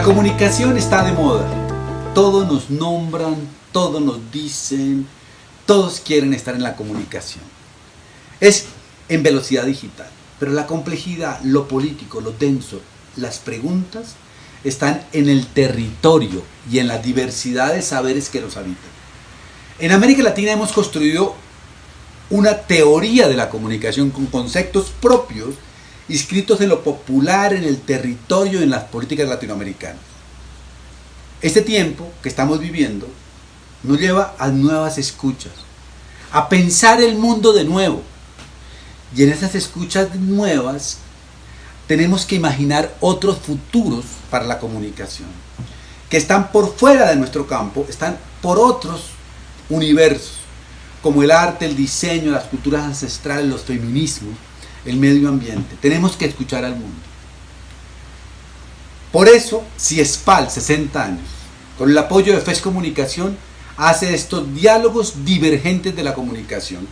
La comunicación está de moda. Todos nos nombran, todos nos dicen, todos quieren estar en la comunicación. Es en velocidad digital, pero la complejidad, lo político, lo denso, las preguntas están en el territorio y en la diversidad de saberes que nos habitan. En América Latina hemos construido una teoría de la comunicación con conceptos propios inscritos en lo popular, en el territorio y en las políticas latinoamericanas. Este tiempo que estamos viviendo nos lleva a nuevas escuchas, a pensar el mundo de nuevo. Y en esas escuchas nuevas tenemos que imaginar otros futuros para la comunicación, que están por fuera de nuestro campo, están por otros universos, como el arte, el diseño, las culturas ancestrales, los feminismos, el medio ambiente. Tenemos que escuchar al mundo. Por eso, CIESPAL, 60 años, con el apoyo de FES Comunicación, hace estos diálogos divergentes de la comunicación,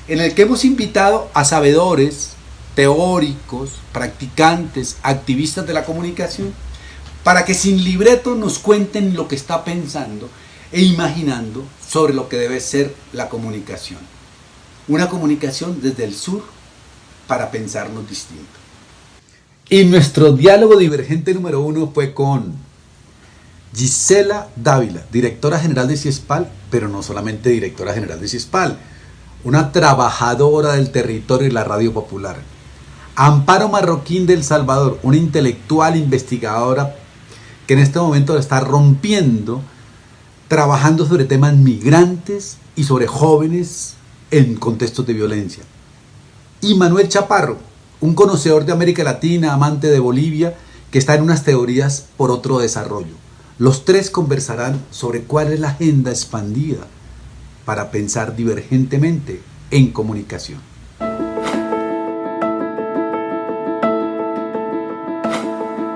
en el que hemos invitado a sabedores, teóricos, practicantes, activistas de la comunicación, para que sin libreto nos cuenten lo que está pensando e imaginando sobre lo que debe ser la comunicación. Una comunicación desde el sur para pensarnos distinto. Y nuestro diálogo divergente número 1 fue con Gisela Dávila, directora general de CIESPAL, pero no solamente directora general de CIESPAL, una trabajadora del territorio y la radio popular. Amparo Marroquín de El Salvador, una intelectual investigadora que en este momento está rompiendo, trabajando sobre temas migrantes y sobre jóvenes en contextos de violencia. Y Manuel Chaparro, un conocedor de América Latina, amante de Bolivia, que está en unas teorías por otro desarrollo. Los tres conversarán sobre cuál es la agenda expandida para pensar divergentemente en comunicación.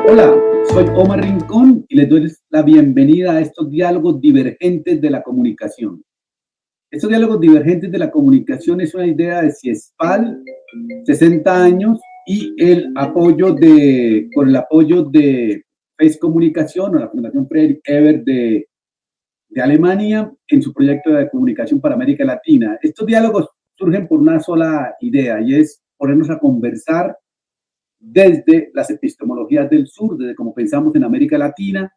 Hola, soy Omar Rincón y les doy la bienvenida a estos diálogos divergentes de la comunicación. Estos diálogos divergentes de la comunicación es una idea de CIESPAL, 60 años, y con el apoyo de FES Comunicación o la Fundación Friedrich Ebert de Alemania en su proyecto de comunicación para América Latina. Estos diálogos surgen por una sola idea y es ponernos a conversar desde las epistemologías del sur, desde cómo pensamos en América Latina,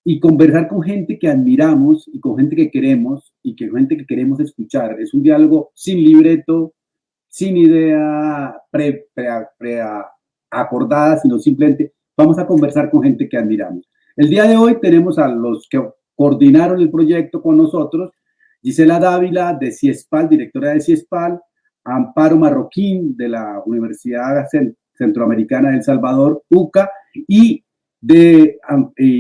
y conversar con gente que admiramos y con gente que queremos y con gente que queremos escuchar. Es un diálogo sin libreto, sin idea acordada, sino simplemente vamos a conversar con gente que admiramos. El día de hoy tenemos a los que coordinaron el proyecto con nosotros: Gisela Dávila de CIESPAL, directora de CIESPAL, Amparo Marroquín de la Universidad Centroamericana de El Salvador, UCA, y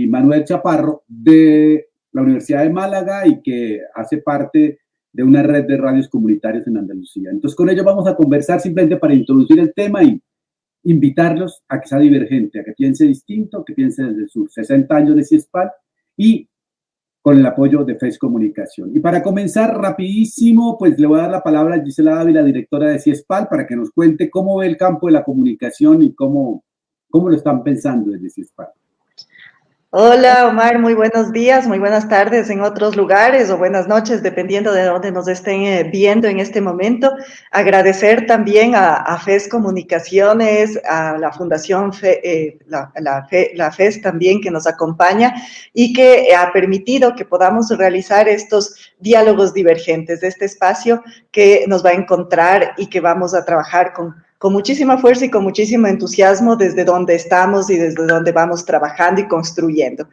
Manuel Chaparro de la Universidad de Málaga, y que hace parte de una red de radios comunitarios en Andalucía. Entonces, con ellos vamos a conversar simplemente para introducir el tema y invitarlos a que sea divergente, a que piense distinto, que piense desde el sur. 60 años de CIESPAL y con el apoyo de FES Comunicación. Y para comenzar rapidísimo, pues le voy a dar la palabra a Gisela Dávila, directora de CIESPAL, para que nos cuente cómo ve el campo de la comunicación y cómo lo están pensando desde CIESPAL. Hola Omar, muy buenos días, muy buenas tardes en otros lugares o buenas noches, dependiendo de dónde nos estén viendo en este momento. Agradecer también a FES Comunicaciones, a la Fundación la FES también, que nos acompaña y que ha permitido que podamos realizar estos diálogos divergentes de este espacio que nos va a encontrar y que vamos a trabajar con muchísima fuerza y con muchísimo entusiasmo desde donde estamos y desde donde vamos trabajando y construyendo.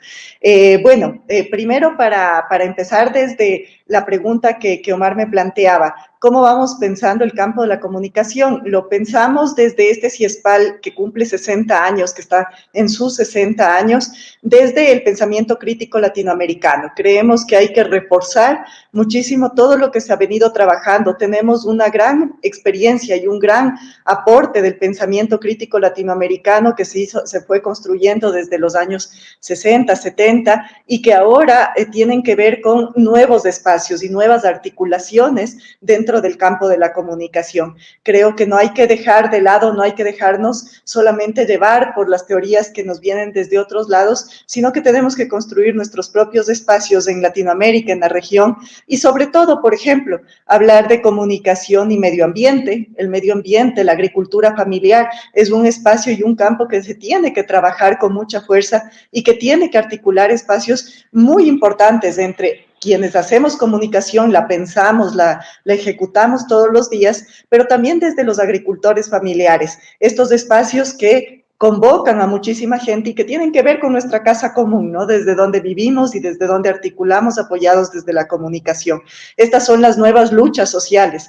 Primero para empezar desde la pregunta que Omar me planteaba, ¿cómo vamos pensando el campo de la comunicación? Lo pensamos desde este CIESPAL que cumple 60 años, que está en sus 60 años, desde el pensamiento crítico latinoamericano. Creemos que hay que reforzar muchísimo todo lo que se ha venido trabajando. Tenemos una gran experiencia y un gran aporte del pensamiento crítico latinoamericano que se fue construyendo desde los años 60, 70 y que ahora tienen que ver con nuevos espacios espacios y nuevas articulaciones dentro del campo de la comunicación. Creo que no hay que dejar de lado, no hay que dejarnos solamente llevar por las teorías que nos vienen desde otros lados, sino que tenemos que construir nuestros propios espacios en Latinoamérica, en la región, y sobre todo, por ejemplo, hablar de comunicación y medio ambiente. El medio ambiente, la agricultura familiar, es un espacio y un campo que se tiene que trabajar con mucha fuerza y que tiene que articular espacios muy importantes entre quienes hacemos comunicación, la pensamos, la ejecutamos todos los días, pero también desde los agricultores familiares, estos espacios que convocan a muchísima gente y que tienen que ver con nuestra casa común, ¿no? Desde donde vivimos y desde donde articulamos apoyados desde la comunicación. Estas son las nuevas luchas sociales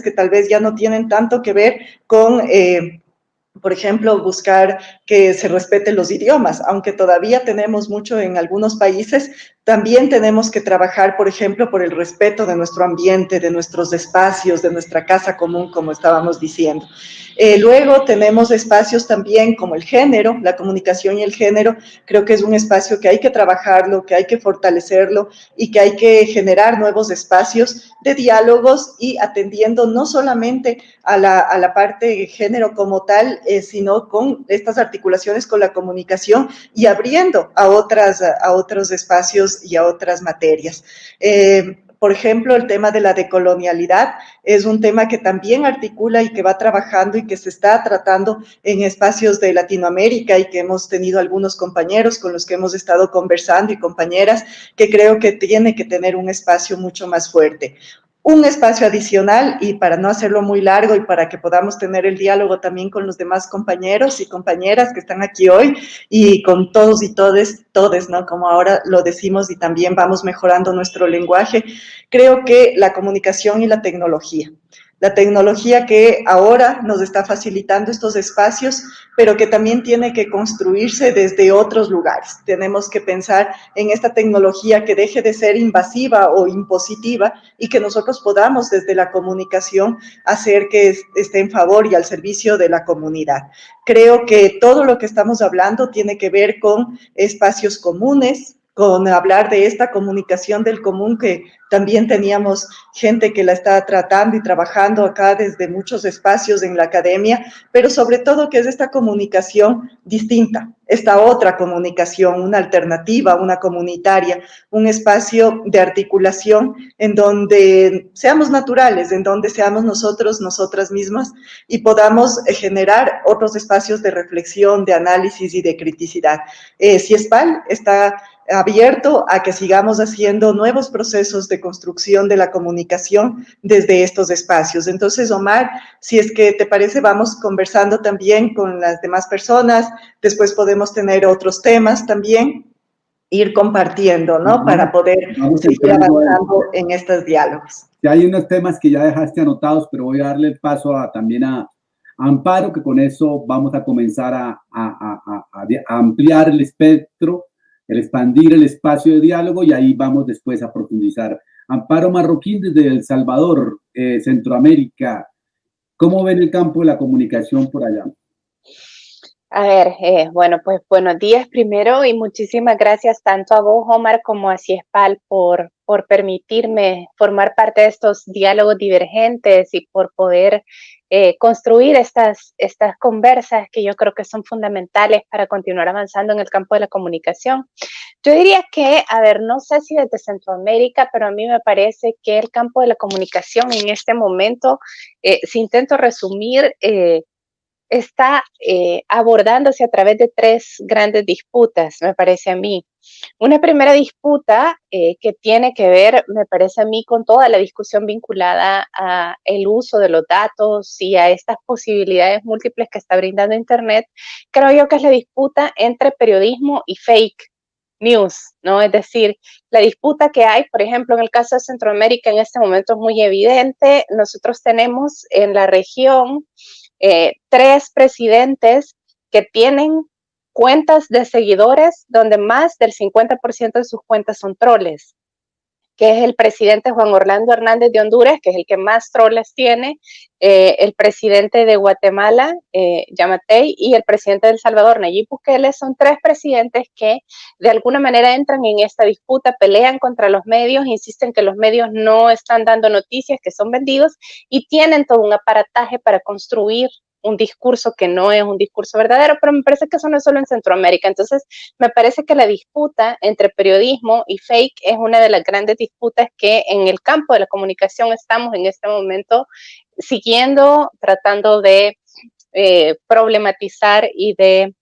que tal vez ya no tienen tanto que ver con por ejemplo, buscar que se respeten los idiomas, aunque todavía tenemos mucho en algunos países, también tenemos que trabajar, por ejemplo, por el respeto de nuestro ambiente, de nuestros espacios, de nuestra casa común, como estábamos diciendo. Luego tenemos espacios también como el género, la comunicación y el género. Creo que es un espacio que hay que trabajarlo, que hay que fortalecerlo y que hay que generar nuevos espacios de diálogos y atendiendo no solamente a la parte de género como tal, sino con estas articulaciones con la comunicación y abriendo a otros espacios y a otras materias. Por ejemplo, el tema de la decolonialidad es un tema que también articula y que va trabajando y que se está tratando en espacios de Latinoamérica y que hemos tenido algunos compañeros con los que hemos estado conversando y compañeras que creo que tiene que tener un espacio mucho más fuerte. Un espacio adicional y para no hacerlo muy largo y para que podamos tener el diálogo también con los demás compañeros y compañeras que están aquí hoy y con todos y todes, ¿no? Como ahora lo decimos y también vamos mejorando nuestro lenguaje. Creo que la comunicación y la tecnología que ahora nos está facilitando estos espacios, pero que también tiene que construirse desde otros lugares. Tenemos que pensar en esta tecnología que deje de ser invasiva o impositiva y que nosotros podamos desde la comunicación hacer que esté en favor y al servicio de la comunidad. Creo que todo lo que estamos hablando tiene que ver con espacios comunes, con hablar de esta comunicación del común que también teníamos gente que la está tratando y trabajando acá desde muchos espacios en la academia, pero sobre todo que es esta comunicación distinta, esta otra comunicación, una alternativa, una comunitaria, un espacio de articulación en donde seamos naturales, en donde seamos nosotros, nosotras mismas y podamos generar otros espacios de reflexión, de análisis y de criticidad. CIESPAL está abierto a que sigamos haciendo nuevos procesos de construcción de la comunicación desde estos espacios. Entonces, Omar, si es que te parece, vamos conversando también con las demás personas, después podemos tener otros temas también, ir compartiendo, ¿no? Para poder seguir avanzando en estos diálogos. Ya hay unos temas que ya dejaste anotados, pero voy a darle el paso también a Amparo, que con eso vamos a comenzar a ampliar el espectro, el expandir el espacio de diálogo y ahí vamos después a profundizar. Amparo Marroquín desde El Salvador, Centroamérica. ¿Cómo ven el campo de la comunicación por allá? A ver, bueno, pues buenos días primero y muchísimas gracias tanto a vos, Omar, como a CIESPAL por permitirme formar parte de estos diálogos divergentes y por poder construir estas conversas que yo creo que son fundamentales para continuar avanzando en el campo de la comunicación. Yo diría que, a ver, no sé si desde Centroamérica, pero a mí me parece que el campo de la comunicación en este momento, si intento resumir, está abordándose a través de tres grandes disputas, me parece a mí. Una primera disputa que tiene que ver, me parece a mí, con toda la discusión vinculada a el uso de los datos y a estas posibilidades múltiples que está brindando Internet. Creo yo que es la disputa entre periodismo y fake news, ¿no? Es decir, la disputa que hay, por ejemplo, en el caso de Centroamérica en este momento es muy evidente. Nosotros tenemos en la región tres presidentes que tienen cuentas de seguidores donde más del 50% de sus cuentas son troles. que es el presidente Juan Orlando Hernández de Honduras, que es el que más troles tiene, el presidente de Guatemala, Yamatei, y el presidente de El Salvador, Nayib Bukele. Son tres presidentes que de alguna manera entran en esta disputa, pelean contra los medios, insisten que los medios no están dando noticias, que son vendidos, y tienen todo un aparataje para construir un discurso que no es un discurso verdadero, pero me parece que eso no es solo en Centroamérica. Entonces, me parece que la disputa entre periodismo y fake es una de las grandes disputas que en el campo de la comunicación estamos en este momento siguiendo, tratando de problematizar y de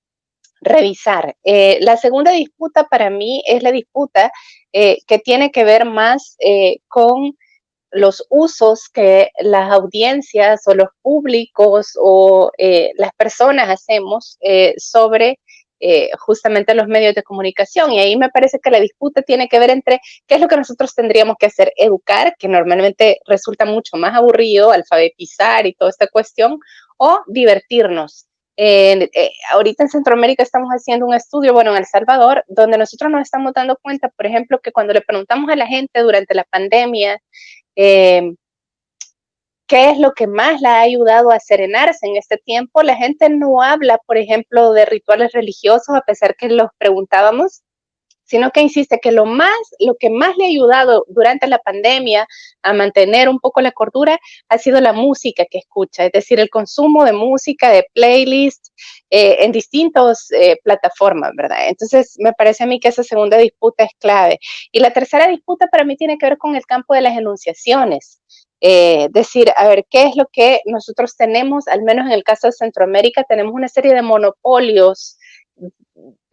revisar. La segunda disputa para mí es la disputa que tiene que ver más con los usos que las audiencias o los públicos o las personas hacemos sobre justamente los medios de comunicación. Y ahí me parece que la disputa tiene que ver entre qué es lo que nosotros tendríamos que hacer: educar, que normalmente resulta mucho más aburrido, alfabetizar y toda esta cuestión, o divertirnos. Ahorita en Centroamérica estamos haciendo un estudio, bueno, en El Salvador, donde nosotros nos estamos dando cuenta, por ejemplo, que cuando le preguntamos a la gente durante la pandemia qué es lo que más la ha ayudado a serenarse en este tiempo, la gente no habla, por ejemplo, de rituales religiosos, a pesar que los preguntábamos, sino que insiste que lo que más le ha ayudado durante la pandemia a mantener un poco la cordura ha sido la música que escucha, es decir, el consumo de música, de playlists en distintas plataformas, ¿verdad? Entonces, me parece a mí que esa segunda disputa es clave. Y la tercera disputa para mí tiene que ver con el campo de las enunciaciones. Decir, a ver, ¿qué es lo que nosotros tenemos? Al menos en el caso de Centroamérica, tenemos una serie de monopolios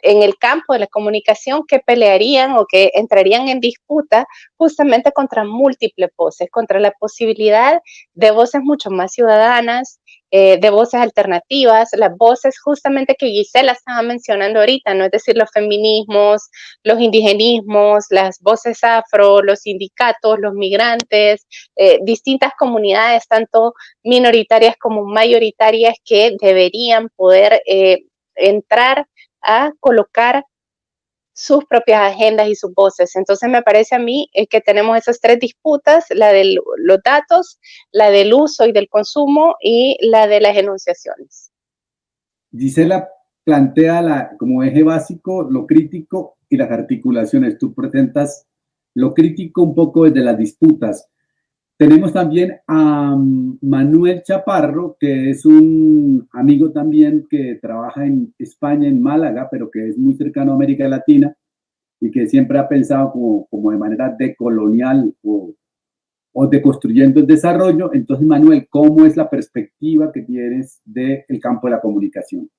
en el campo de la comunicación que pelearían o que entrarían en disputa justamente contra múltiples voces, contra la posibilidad de voces mucho más ciudadanas, de voces alternativas, las voces justamente que Gisela estaba mencionando ahorita, ¿no? Es decir, los feminismos, los indigenismos, las voces afro, los sindicatos, los migrantes, distintas comunidades, tanto minoritarias como mayoritarias, que deberían poder entrar a colocar sus propias agendas y sus voces. Entonces me parece a mí que tenemos esas tres disputas: la de los datos, la del uso y del consumo, y la de las enunciaciones. Gisela plantea como eje básico lo crítico y las articulaciones. Tú presentas lo crítico un poco desde las disputas. Tenemos también a Manuel Chaparro, que es un amigo también que trabaja en España, en Málaga, pero que es muy cercano a América Latina y que siempre ha pensado como de manera decolonial o deconstruyendo el desarrollo. Entonces, Manuel, ¿cómo es la perspectiva que tienes del campo de la comunicación?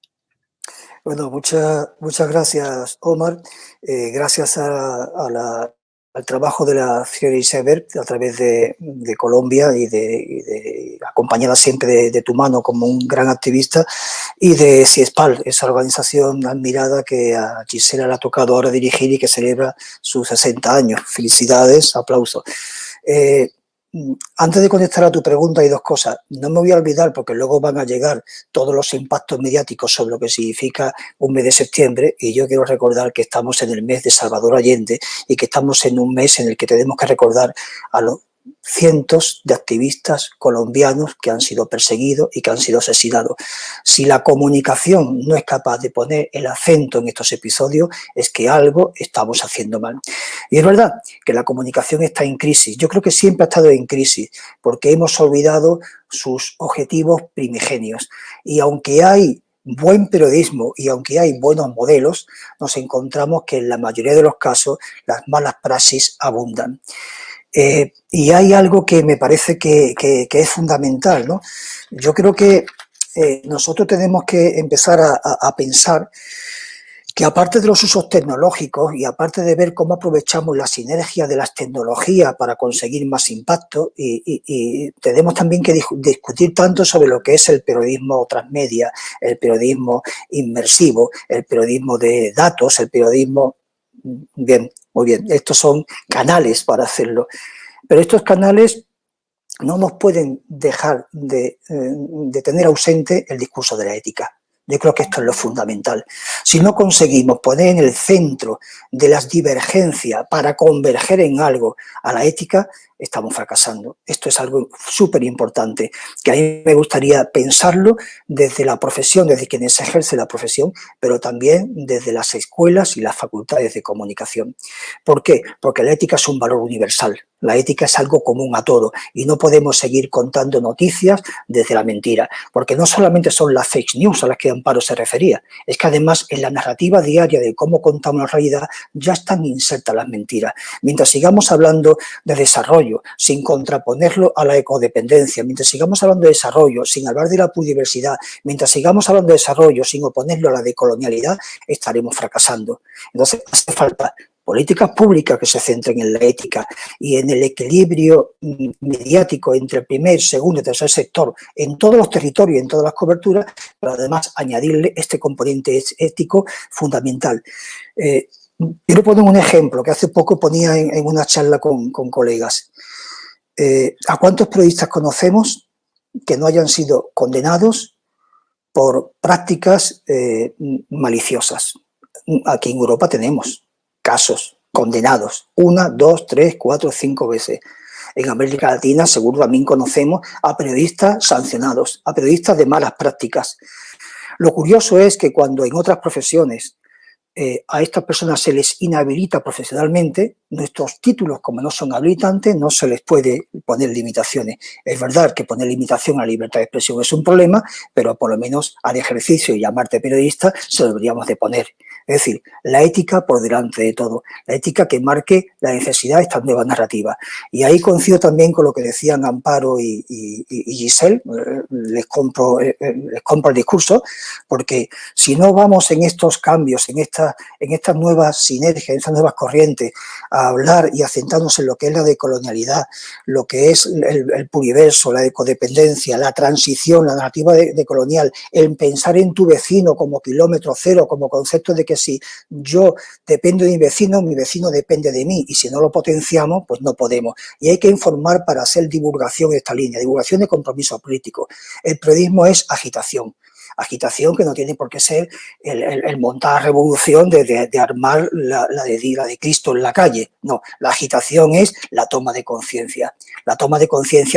Bueno, muchas gracias, Omar. Gracias al trabajo de la Friedrich Iceberg a través de Colombia y acompañada siempre de tu mano como un gran activista, y de CIESPAL, esa organización admirada que a Gisela le ha tocado ahora dirigir y que celebra sus 60 años. Felicidades, aplausos. Antes de contestar a tu pregunta, hay dos cosas. No me voy a olvidar, porque luego van a llegar todos los impactos mediáticos sobre lo que significa un mes de septiembre, y yo quiero recordar que estamos en el mes de Salvador Allende y que estamos en un mes en el que tenemos que recordar a los cientos de activistas colombianos que han sido perseguidos y que han sido asesinados. Si la comunicación no es capaz de poner el acento en estos episodios, es que algo estamos haciendo mal. Y es verdad que la comunicación está en crisis. Yo creo que siempre ha estado en crisis, porque hemos olvidado sus objetivos primigenios. Y aunque hay buen periodismo y aunque hay buenos modelos, nos encontramos que en la mayoría de los casos las malas praxis abundan. Y hay algo que me parece que es fundamental, ¿no? Yo creo que nosotros tenemos que empezar a pensar que, aparte de los usos tecnológicos y aparte de ver cómo aprovechamos la sinergia de las tecnologías para conseguir más impacto, y tenemos también que discutir tanto sobre lo que es el periodismo transmedia, el periodismo inmersivo, el periodismo de datos, el periodismo... Bien, muy bien, estos son canales para hacerlo, pero estos canales no nos pueden dejar de tener ausente el discurso de la ética. Yo creo que esto es lo fundamental. Si no conseguimos poner en el centro de las divergencias para converger en algo a la ética, estamos fracasando. Esto es algo súper importante, que a mí me gustaría pensarlo desde la profesión, desde quienes ejercen la profesión, pero también desde las escuelas y las facultades de comunicación. ¿Por qué? Porque la ética es un valor universal. La ética es algo común a todo y no podemos seguir contando noticias desde la mentira, porque no solamente son las fake news a las que Amparo se refería, es que además en la narrativa diaria de cómo contamos la realidad ya están insertas las mentiras. Mientras sigamos hablando de desarrollo sin contraponerlo a la ecodependencia, mientras sigamos hablando de desarrollo sin hablar de la pluriversidad, mientras sigamos hablando de desarrollo sin oponerlo a la decolonialidad, estaremos fracasando. Entonces hace falta políticas públicas que se centren en la ética y en el equilibrio mediático entre el primer, segundo y tercer sector en todos los territorios y en todas las coberturas, pero además añadirle este componente ético fundamental. Quiero poner un ejemplo que hace poco ponía en una charla con colegas. ¿A cuántos periodistas conocemos que no hayan sido condenados por prácticas maliciosas? Aquí en Europa tenemos casos condenados, 1, 2, 3, 4, 5 veces. En América Latina seguro también conocemos a periodistas sancionados, a periodistas de malas prácticas. Lo curioso es que cuando en otras profesiones a estas personas se les inhabilita profesionalmente, nuestros títulos, como no son habilitantes, no se les puede poner limitaciones. Es verdad que poner limitación a la libertad de expresión es un problema, pero por lo menos al ejercicio y llamarte periodista se lo deberíamos de poner. Es decir, la ética por delante de todo, la ética que marque la necesidad de estas nuevas narrativas. Y ahí coincido también con lo que decían Amparo y Giselle, les compro el discurso, porque si no vamos en estos cambios, en estas nuevas sinergias, en estas nuevas corrientes, a hablar y a centrarnos en lo que es la decolonialidad, lo que es el pluriverso, la ecodependencia, la transición, la narrativa decolonial, el pensar en tu vecino como kilómetro cero, como concepto de que si yo dependo de mi vecino depende de mí, y si no lo potenciamos, pues no podemos. Y hay que informar para hacer divulgación en esta línea, divulgación de compromiso político. El periodismo es agitación que no tiene por qué ser el montar revolución de armar la de Cristo en la calle. No, la agitación es la toma de conciencia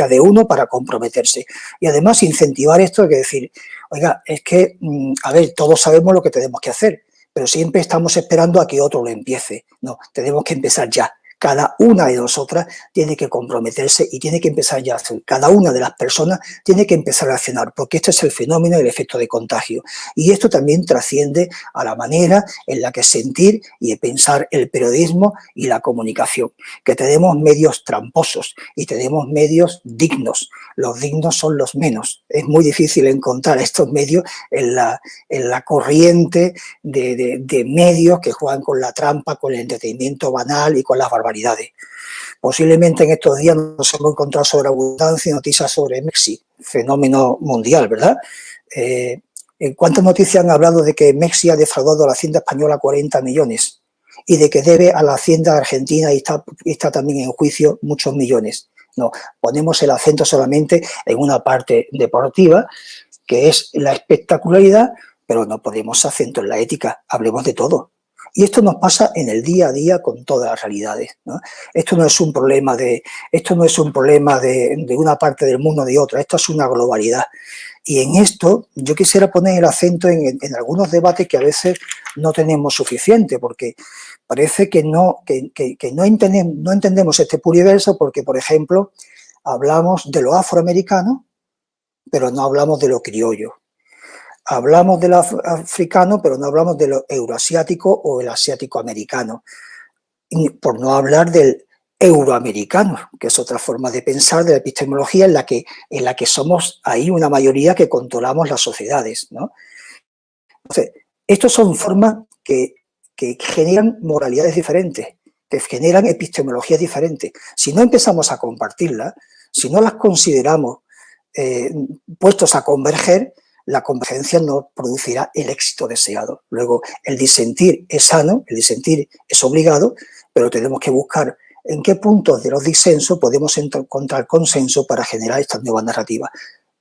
de uno para comprometerse. Y además incentivar esto, hay que decir, oiga, es que, a ver, todos sabemos lo que tenemos que hacer, pero siempre estamos esperando a que otro lo empiece. No, tenemos que empezar ya. Cada una de nosotras tiene que comprometerse y tiene que empezar ya a hacer. Cada una de las personas tiene que empezar a accionar, porque este es el fenómeno del efecto de contagio. Y esto también trasciende a la manera en la que sentir y pensar el periodismo y la comunicación, que tenemos medios tramposos y tenemos medios dignos. Los dignos son los menos. Es muy difícil encontrar estos medios en la corriente de medios que juegan con la trampa, con el entretenimiento banal y con las barbaridades. Posiblemente en estos días nos hemos encontrado sobreabundancia y noticias sobre Mexi, fenómeno mundial, ¿verdad? ¿Cuántas noticias han hablado de que Mexi ha defraudado a la Hacienda española 40 millones y de que debe a la Hacienda argentina y está también en juicio muchos millones? No, ponemos el acento solamente en una parte deportiva, que es la espectacularidad, pero no ponemos acento en la ética, hablemos de todo. Y esto nos pasa en el día a día con todas las realidades, ¿no? Esto no es un problema de una parte del mundo o de otra, esto es una globalidad. Y en esto yo quisiera poner el acento en algunos debates que a veces no tenemos suficiente, porque parece que no entendemos este pluriverso porque, por ejemplo, hablamos de lo afroamericano, pero no hablamos de lo criollo. Hablamos del africano, pero no hablamos de lo euroasiático o el asiático-americano, por no hablar del euroamericano, que es otra forma de pensar de la epistemología en la que somos ahí una mayoría que controlamos las sociedades, ¿no? Entonces, estos son formas que generan moralidades diferentes, que generan epistemologías diferentes. Si no empezamos a compartirlas, si no las consideramos puestos a converger, la convergencia no producirá el éxito deseado. Luego, el disentir es sano, el disentir es obligado, pero tenemos que buscar en qué puntos de los disensos podemos encontrar consenso para generar estas nuevas narrativas.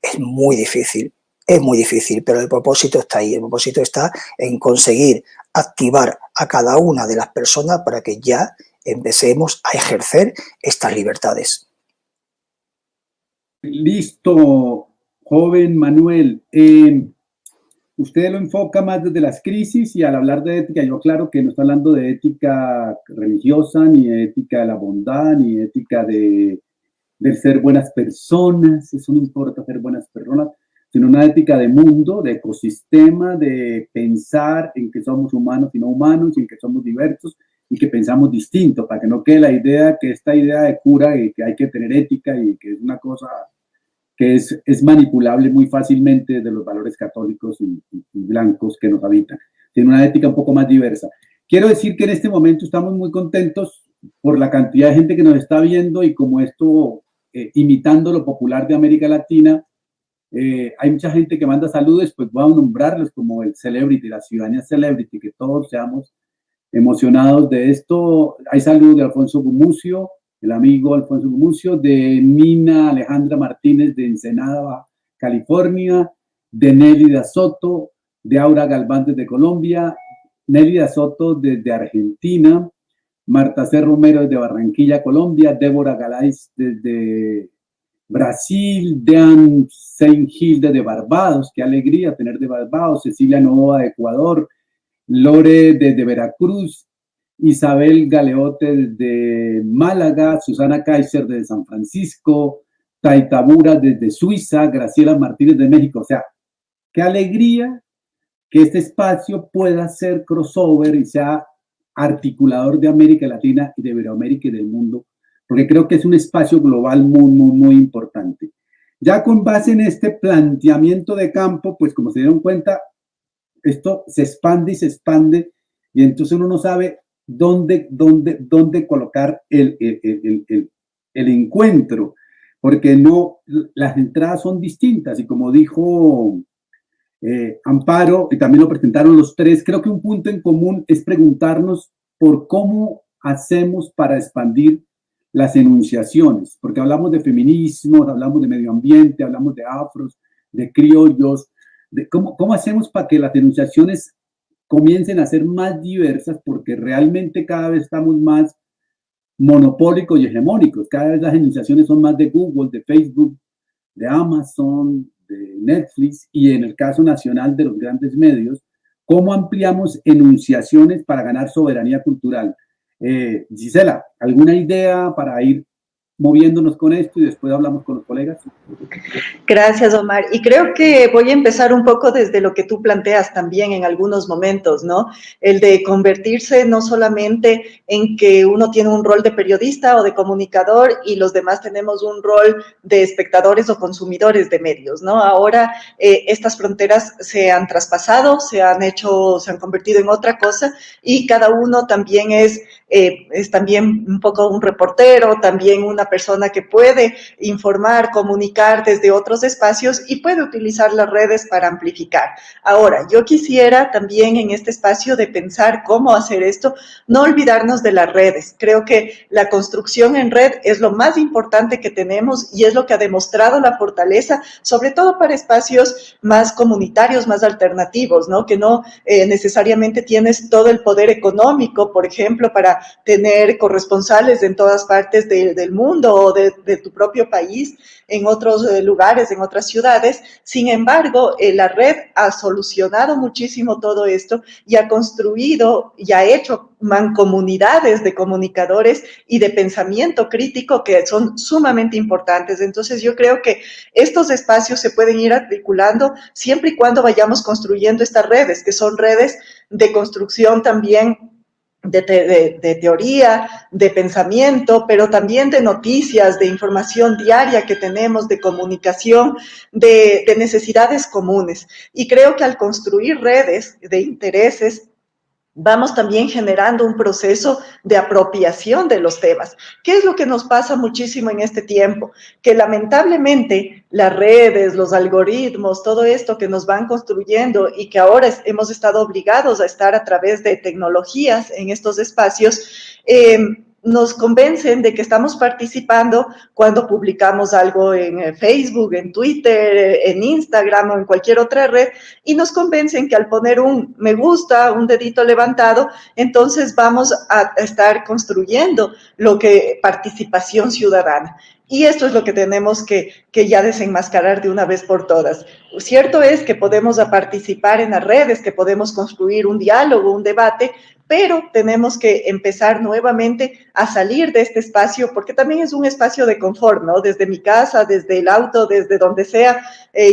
Es muy difícil, es muy difícil, pero el propósito está ahí. El propósito está en conseguir activar a cada una de las personas para que ya empecemos a ejercer estas libertades. Listo, joven Manuel. Usted lo enfoca más desde las crisis y al hablar de ética, yo claro que no está hablando de ética religiosa, ni de ética de la bondad, ni de ética de ser buenas personas, eso no importa ser buenas personas, sino una ética de mundo, de ecosistema, de pensar en que somos humanos y no humanos, y en que somos diversos y que pensamos distinto, para que no quede la idea que esta idea de cura y que hay que tener ética y que es una cosa que es manipulable muy fácilmente de los valores católicos y blancos que nos habitan. Tiene una ética un poco más diversa. Quiero decir que en este momento estamos muy contentos por la cantidad de gente que nos está viendo y como esto, imitando lo popular de América Latina, hay mucha gente que manda saludos, pues voy a nombrarlos como el celebrity, la ciudadanía celebrity, que todos seamos emocionados de esto. Hay saludos de Alfonso Gumucio, el amigo Alfonso Gumucio, de Nina Alejandra Martínez de Ensenada, California, de Nélida Soto, de Aura Galván desde Colombia, Nélida Soto desde Argentina, Marta C. Romero desde Barranquilla, Colombia, Débora Galais desde Brasil, Dean Saint Gil desde Barbados, qué alegría tener de Barbados, Cecilia Novoa de Ecuador, Lore desde Veracruz, Isabel Galeote desde Málaga, Susana Kaiser desde San Francisco, Taitabura desde Suiza, Graciela Martínez de México. O sea, qué alegría que este espacio pueda ser crossover y sea articulador de América Latina y de Iberoamérica y del mundo, porque creo que es un espacio global muy importante. Ya con base en este planteamiento de campo, pues como se dieron cuenta, esto se expande y entonces uno no sabe dónde colocar el encuentro, porque no, las entradas son distintas y como dijo Amparo, y también lo presentaron los tres, creo que un punto en común es preguntarnos por cómo hacemos para expandir las enunciaciones, porque hablamos de feminismo, hablamos de medio ambiente, hablamos de afros, de criollos, de cómo hacemos para que las enunciaciones comiencen a ser más diversas, porque realmente cada vez estamos más monopólicos y hegemónicos, cada vez las enunciaciones son más de Google, de Facebook, de Amazon, de Netflix, y en el caso nacional de los grandes medios, cómo ampliamos enunciaciones para ganar soberanía cultural. Gisela, ¿alguna idea para ir moviéndonos con esto y después hablamos con los colegas? Gracias, Omar. Y creo que voy a empezar un poco desde lo que tú planteas también en algunos momentos, ¿no? El de convertirse no solamente en que uno tiene un rol de periodista o de comunicador y los demás tenemos un rol de espectadores o consumidores de medios, ¿no? Ahora estas fronteras se han traspasado, se han convertido en otra cosa y cada uno también es también un poco un reportero, también una persona que puede informar, comunicar desde otros espacios y puede utilizar las redes para amplificar. Ahora, yo quisiera también en este espacio de pensar cómo hacer esto, no olvidarnos de las redes. Creo que la construcción en red es lo más importante que tenemos y es lo que ha demostrado la fortaleza, sobre todo para espacios más comunitarios, más alternativos, ¿no? Que no necesariamente tienes todo el poder económico, por ejemplo, para tener corresponsales en todas partes del mundo o de tu propio país, en otros lugares, en otras ciudades. Sin embargo, la red ha solucionado muchísimo todo esto y ha construido y ha hecho mancomunidades de comunicadores y de pensamiento crítico que son sumamente importantes. Entonces, yo creo que estos espacios se pueden ir articulando siempre y cuando vayamos construyendo estas redes, que son redes de construcción también de teoría, de pensamiento, pero también de noticias, de información diaria que tenemos, de comunicación, de necesidades comunes. Y creo que al construir redes de intereses, vamos también generando un proceso de apropiación de los temas. ¿Qué es lo que nos pasa muchísimo en este tiempo? Que lamentablemente las redes, los algoritmos, todo esto que nos van construyendo y que ahora hemos estado obligados a estar a través de tecnologías en estos espacios, nos convencen de que estamos participando cuando publicamos algo en Facebook, en Twitter, en Instagram o en cualquier otra red, y nos convencen que al poner un me gusta, un dedito levantado, entonces vamos a estar construyendo lo que participación ciudadana. Y esto es lo que tenemos que ya desenmascarar de una vez por todas. Cierto es que podemos participar en las redes, que podemos construir un diálogo, un debate, pero tenemos que empezar nuevamente a salir de este espacio, porque también es un espacio de confort, ¿no? Desde mi casa, desde el auto, desde donde sea,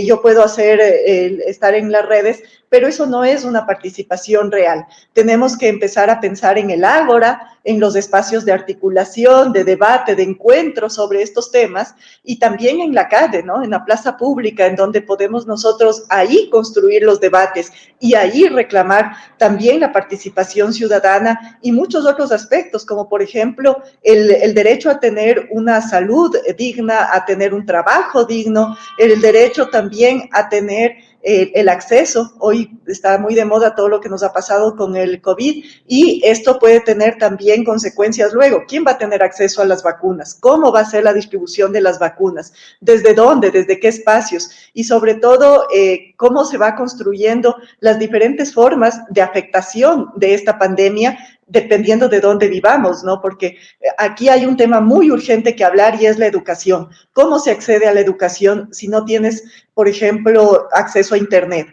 yo puedo estar en las redes, pero eso no es una participación real. Tenemos que empezar a pensar en el ágora, en los espacios de articulación, de debate, de encuentro sobre estos temas, y también en la calle, ¿no? En la plaza pública, en donde podemos nosotros ahí construir los debates y ahí reclamar también la participación ciudadana y muchos otros aspectos, como por ejemplo el derecho a tener una salud digna, a tener un trabajo digno, el derecho también a tener el acceso. Hoy está muy de moda todo lo que nos ha pasado con el COVID y esto puede tener también consecuencias luego. ¿Quién va a tener acceso a las vacunas? ¿Cómo va a ser la distribución de las vacunas? ¿Desde dónde? ¿Desde qué espacios? Y sobre todo, cómo se va construyendo las diferentes formas de afectación de esta pandemia dependiendo de dónde vivamos, ¿no? Porque aquí hay un tema muy urgente que hablar y es la educación. ¿Cómo se accede a la educación si no tienes, por ejemplo, acceso a Internet?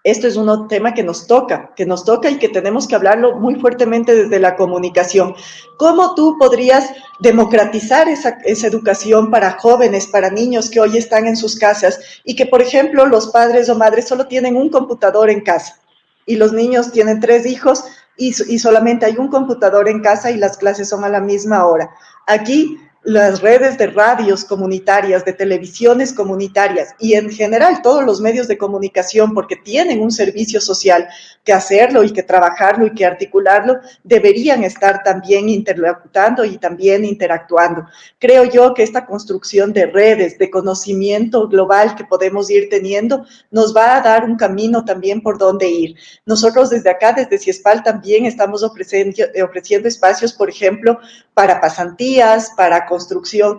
Esto es un tema que nos toca y que tenemos que hablarlo muy fuertemente desde la comunicación. ¿Cómo tú podrías democratizar esa educación para jóvenes, para niños que hoy están en sus casas y que, por ejemplo, los padres o madres solo tienen un computador en casa y los niños tienen 3 hijos y solamente hay un computador en casa y las clases son a la misma hora? Aquí las redes de radios comunitarias, de televisiones comunitarias y en general todos los medios de comunicación, porque tienen un servicio social que hacerlo y que trabajarlo y que articularlo, deberían estar también interlocutando y también interactuando. Creo yo que esta construcción de redes, de conocimiento global que podemos ir teniendo, nos va a dar un camino también por donde ir. Nosotros desde acá, desde CIESPAL, también estamos ofreciendo espacios, por ejemplo, para pasantías, para construcción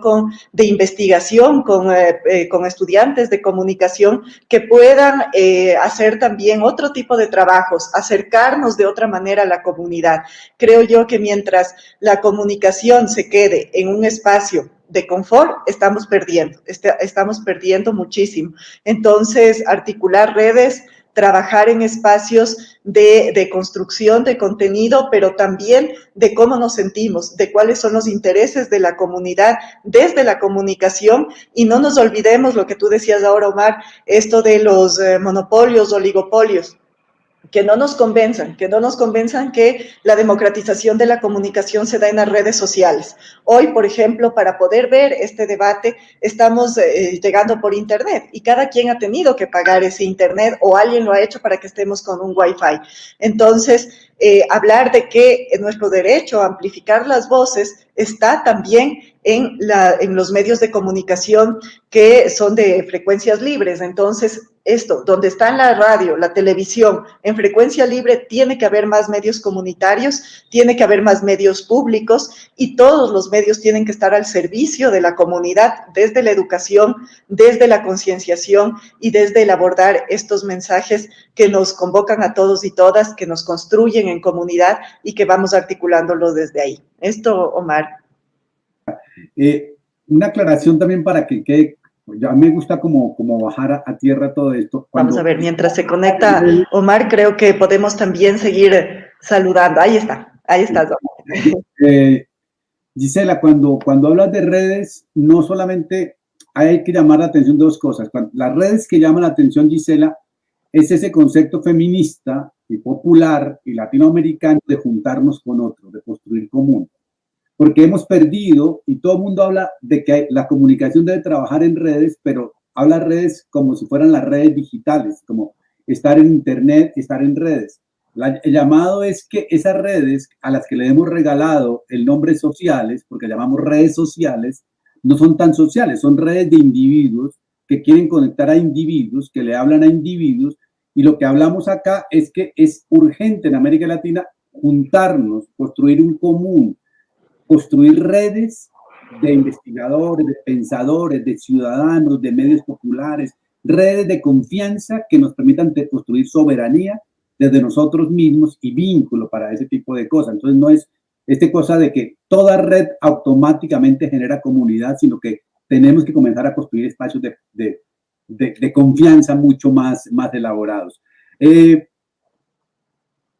de investigación con estudiantes de comunicación que puedan hacer también otro tipo de trabajos, acercarnos de otra manera a la comunidad. Creo yo que mientras la comunicación se quede en un espacio de confort, estamos perdiendo muchísimo. Entonces, articular redes, trabajar en espacios de construcción de contenido, pero también de cómo nos sentimos, de cuáles son los intereses de la comunidad desde la comunicación, y no nos olvidemos lo que tú decías ahora, Omar, esto de los monopolios, oligopolios. Que no nos convenzan que la democratización de la comunicación se da en las redes sociales. Hoy, por ejemplo, para poder ver este debate, estamos llegando por Internet y cada quien ha tenido que pagar ese Internet o alguien lo ha hecho para que estemos con un Wi-Fi. Entonces, hablar de que nuestro derecho a amplificar las voces está también en los medios de comunicación que son de frecuencias libres. Entonces, esto, donde está en la radio, la televisión, en frecuencia libre, tiene que haber más medios comunitarios, tiene que haber más medios públicos y todos los medios tienen que estar al servicio de la comunidad, desde la educación, desde la concienciación y desde el abordar estos mensajes que nos convocan a todos y todas, que nos construyen en comunidad y que vamos articulándolo desde ahí. Esto, Omar. Una aclaración también para que quede. Ya me gusta como bajar a tierra todo esto. Vamos a ver, mientras se conecta Omar, creo que podemos también seguir saludando. Ahí estás, Omar. Gisela, cuando hablas de redes, no solamente hay que llamar la atención de dos cosas. Las redes que llaman la atención, Gisela, es ese concepto feminista y popular y latinoamericano de juntarnos con otros, de construir común. Porque hemos perdido, y todo el mundo habla de que la comunicación debe trabajar en redes, pero habla redes como si fueran las redes digitales, como estar en Internet, estar en redes. El llamado es que esas redes a las que le hemos regalado el nombre sociales, porque llamamos redes sociales, no son tan sociales, son redes de individuos que quieren conectar a individuos, que le hablan a individuos, y lo que hablamos acá es que es urgente en América Latina juntarnos, construir un común. construir redes de investigadores, de pensadores, de ciudadanos, de medios populares, redes de confianza que nos permitan construir soberanía desde nosotros mismos y vínculo para ese tipo de cosas. Entonces no es cosa de que toda red automáticamente genera comunidad, sino que tenemos que comenzar a construir espacios de confianza mucho más elaborados.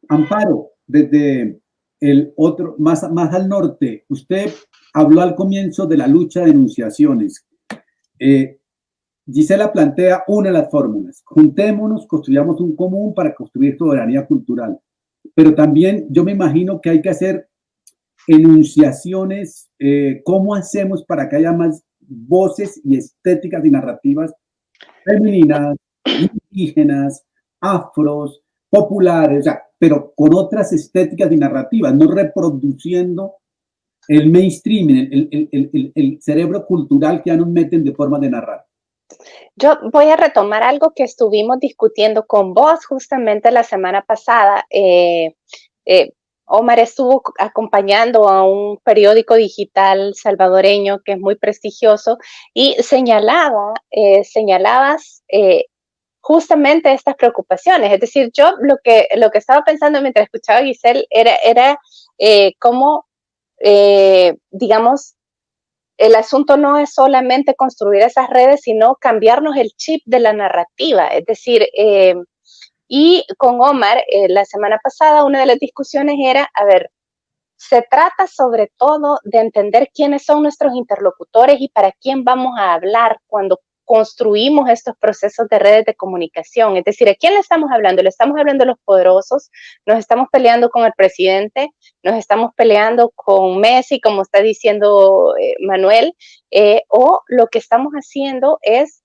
Amparo, desde el otro, más al norte, usted habló al comienzo de la lucha de enunciaciones. Gisela plantea una de las fórmulas: juntémonos, construyamos un común para construir soberanía cultural. Pero también yo me imagino que hay que hacer enunciaciones. ¿Cómo hacemos para que haya más voces y estéticas y narrativas femeninas, indígenas, afros, populares, o sea, pero con otras estéticas y narrativas, no reproduciendo el mainstream, el cerebro cultural que ya nos meten de forma de narrar? Yo voy a retomar algo que estuvimos discutiendo con vos justamente la semana pasada. Omar estuvo acompañando a un periódico digital salvadoreño que es muy prestigioso y señalabas justamente estas preocupaciones. Es decir, yo lo que estaba pensando mientras escuchaba a Giselle era cómo, digamos, el asunto no es solamente construir esas redes, sino cambiarnos el chip de la narrativa. Es decir, y con Omar, la semana pasada, una de las discusiones era, a ver, se trata sobre todo de entender quiénes son nuestros interlocutores y para quién vamos a hablar cuando construimos estos procesos de redes de comunicación. Es decir, ¿a quién le estamos hablando? Le estamos hablando a los poderosos, nos estamos peleando con el presidente, nos estamos peleando con Messi, como está diciendo Manuel, o lo que estamos haciendo es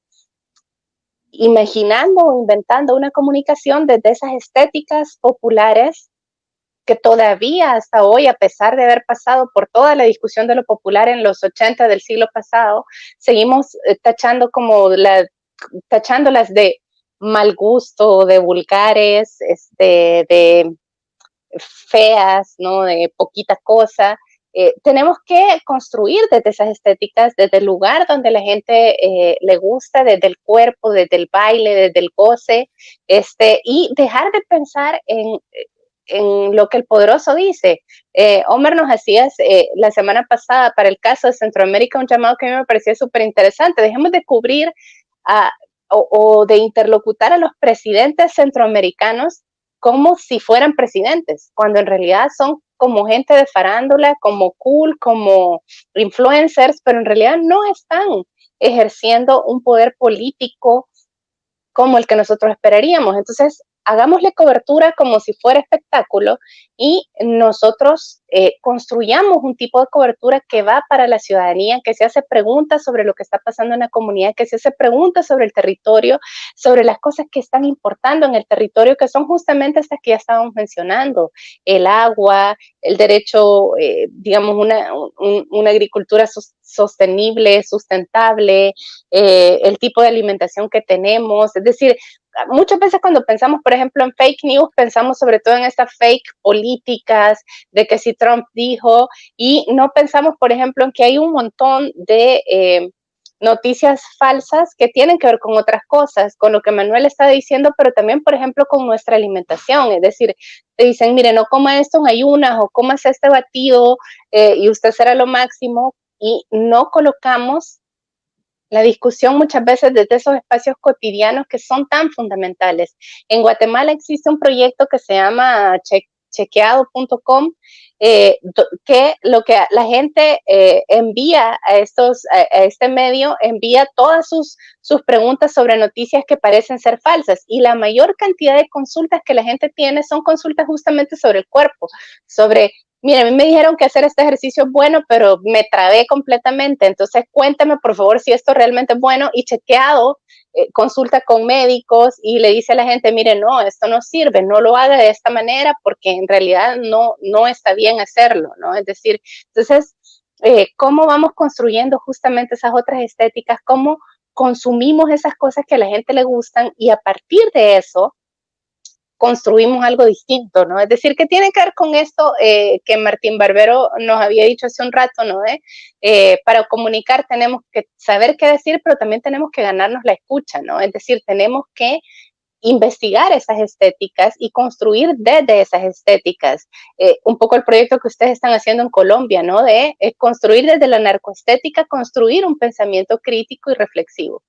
imaginando o inventando una comunicación desde esas estéticas populares que todavía hasta hoy, a pesar de haber pasado por toda la discusión de lo popular en los 80 del siglo pasado, seguimos tachándolas de mal gusto, de vulgares, de feas, ¿no? De poquita cosa. Tenemos que construir desde esas estéticas, desde el lugar donde la gente le gusta, desde el cuerpo, desde el baile, desde el goce, y dejar de pensar en lo que el poderoso dice. Omar, nos hacías la semana pasada para el caso de Centroamérica un llamado que a mí me parecía súper interesante. Dejemos de cubrir o de interlocutar a los presidentes centroamericanos como si fueran presidentes, cuando en realidad son como gente de farándula, como cool, como influencers, pero en realidad no están ejerciendo un poder político como el que nosotros esperaríamos. Entonces, hagámosle cobertura como si fuera espectáculo y nosotros construyamos un tipo de cobertura que va para la ciudadanía, que se hace preguntas sobre lo que está pasando en la comunidad, que se hace preguntas sobre el territorio, sobre las cosas que están importando en el territorio, que son justamente estas que ya estábamos mencionando: el agua, el derecho, digamos, una agricultura sostenible, sustentable, el tipo de alimentación que tenemos. Es decir, muchas veces cuando pensamos, por ejemplo, en fake news, pensamos sobre todo en estas fake políticas de que si Trump dijo, y no pensamos, por ejemplo, en que hay un montón de noticias falsas que tienen que ver con otras cosas, con lo que Manuel está diciendo, pero también, por ejemplo, con nuestra alimentación. Es decir, te dicen, mire, no coma esto en ayunas o comas este batido y usted será lo máximo, y no colocamos la discusión muchas veces desde esos espacios cotidianos que son tan fundamentales. En Guatemala existe un proyecto que se llama chequeado.com, que lo que la gente envía a este medio, envía todas sus preguntas sobre noticias que parecen ser falsas, y la mayor cantidad de consultas que la gente tiene son consultas justamente sobre el cuerpo, sobre: mira, a mí me dijeron que hacer este ejercicio es bueno, pero me trabé completamente, entonces cuéntame por favor si esto realmente es bueno. Y Chequeado consulta con médicos y le dice a la gente: mire, no, esto no sirve, no lo haga de esta manera porque en realidad no está bien hacerlo, ¿no? Es decir, entonces, ¿cómo vamos construyendo justamente esas otras estéticas? ¿Cómo consumimos esas cosas que a la gente le gustan? Y a partir de eso, construimos algo distinto, ¿no? Es decir, que tiene que ver con esto que Martín Barbero nos había dicho hace un rato, ¿no? Para comunicar tenemos que saber qué decir, pero también tenemos que ganarnos la escucha, ¿no? Es decir, tenemos que investigar esas estéticas y construir desde esas estéticas. Un poco el proyecto que ustedes están haciendo en Colombia, ¿no? De construir desde la narcoestética, construir un pensamiento crítico y reflexivo.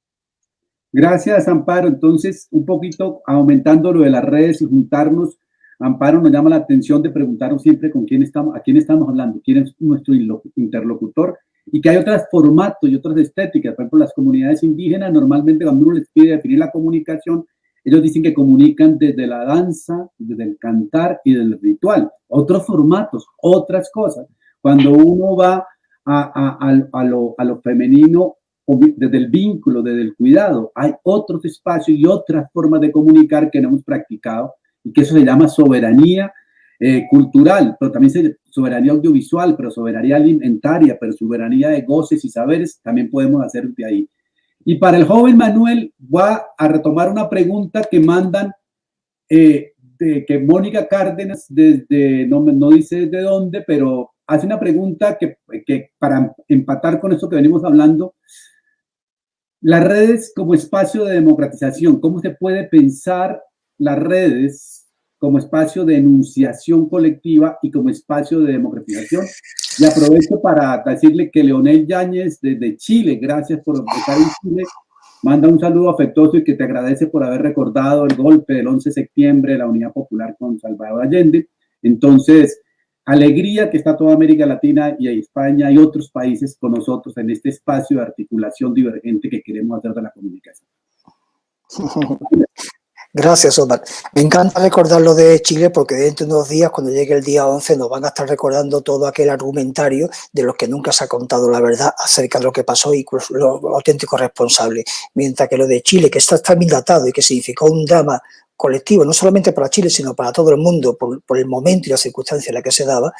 Gracias, Amparo. Entonces, un poquito aumentando lo de las redes y juntarnos, Amparo nos llama la atención de preguntarnos siempre con quién estamos, a quién estamos hablando, quién es nuestro interlocutor, y que hay otros formatos y otras estéticas. Por ejemplo, las comunidades indígenas, normalmente cuando uno les pide definir la comunicación, ellos dicen que comunican desde la danza, desde el cantar y del ritual. Otros formatos, otras cosas. Cuando uno va a lo femenino, desde el vínculo, desde el cuidado, hay otros espacios y otras formas de comunicar que no hemos practicado, y que eso se llama soberanía cultural, pero también soberanía audiovisual, pero soberanía alimentaria, pero soberanía de goces y saberes, también podemos hacer de ahí. Y para el joven Manuel, voy a retomar una pregunta que mandan, que Mónica Cárdenas, desde, no dice desde dónde, pero hace una pregunta que para empatar con esto que venimos hablando, las redes como espacio de democratización, ¿cómo se puede pensar las redes como espacio de enunciación colectiva y como espacio de democratización? Y aprovecho para decirle que Leonel Yáñez desde Chile, gracias por estar en Chile, manda un saludo afectuoso y que te agradece por haber recordado el golpe del 11 de septiembre de la Unidad Popular con Salvador Allende. Entonces, alegría que está toda América Latina y España y otros países con nosotros en este espacio de articulación divergente que queremos hacer de la comunicación. Gracias, Omar. Me encanta recordar lo de Chile porque dentro de unos días, cuando llegue el día 11, nos van a estar recordando todo aquel argumentario de los que nunca se ha contado la verdad acerca de lo que pasó y los auténticos responsables. Mientras que lo de Chile, que está también datado y que significó un drama colectivo, no solamente para Chile, sino para todo el mundo, por el momento y la circunstancia en la que se daba,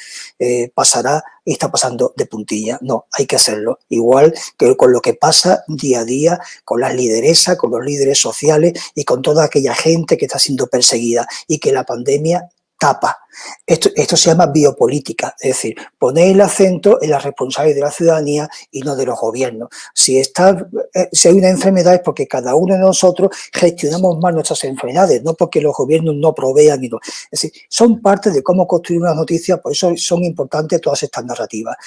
pasará y está pasando de puntilla. No, hay que hacerlo. Igual que con lo que pasa día a día, con las lideresas, con los líderes sociales y con toda aquella gente que está siendo perseguida y que la pandemia tapa. Esto se llama biopolítica, es decir, poner el acento en la responsabilidad de la ciudadanía y no de los gobiernos. Si hay una enfermedad es porque cada uno de nosotros gestionamos mal nuestras enfermedades, no porque los gobiernos no provean. Es decir, son parte de cómo construir una noticia, por eso son importantes todas estas narrativas.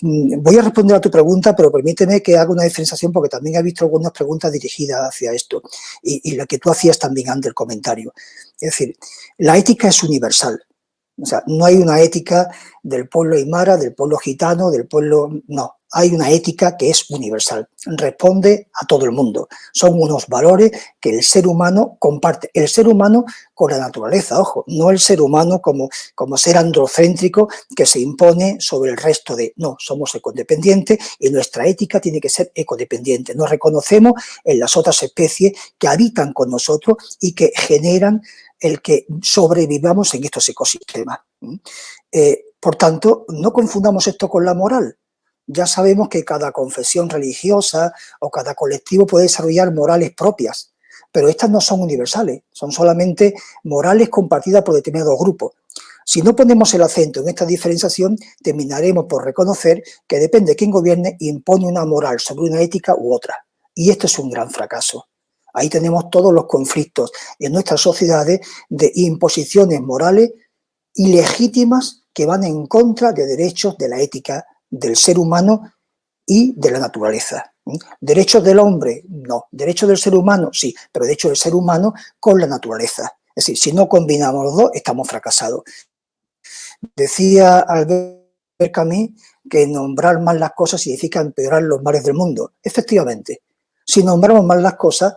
Voy a responder a tu pregunta, pero permíteme que haga una diferenciación porque también he visto algunas preguntas dirigidas hacia esto y la que tú hacías también antes del comentario. Es decir, la ética es universal. O sea, no hay una ética del pueblo aymara, del pueblo gitano, del pueblo... No, hay una ética que es universal. Responde a todo el mundo. Son unos valores que el ser humano comparte. El ser humano con la naturaleza, ojo, no el ser humano como ser androcéntrico que se impone sobre el resto de... No, somos ecodependientes y nuestra ética tiene que ser ecodependiente. Nos reconocemos en las otras especies que habitan con nosotros y que generan el que sobrevivamos en estos ecosistemas. Por tanto, no confundamos esto con la moral. Ya sabemos que cada confesión religiosa o cada colectivo puede desarrollar morales propias, pero estas no son universales, son solamente morales compartidas por determinados grupos. Si no ponemos el acento en esta diferenciación, terminaremos por reconocer que depende de quién gobierne, impone una moral sobre una ética u otra. Y esto es un gran fracaso. Ahí tenemos todos los conflictos en nuestras sociedades de imposiciones morales ilegítimas que van en contra de derechos de la ética del ser humano y de la naturaleza. Derechos del hombre, no. Derechos del ser humano, sí, pero derechos del ser humano con la naturaleza. Es decir, si no combinamos los dos, estamos fracasados. Decía Albert Camus que nombrar mal las cosas significa empeorar los males del mundo. Efectivamente, si nombramos mal las cosas,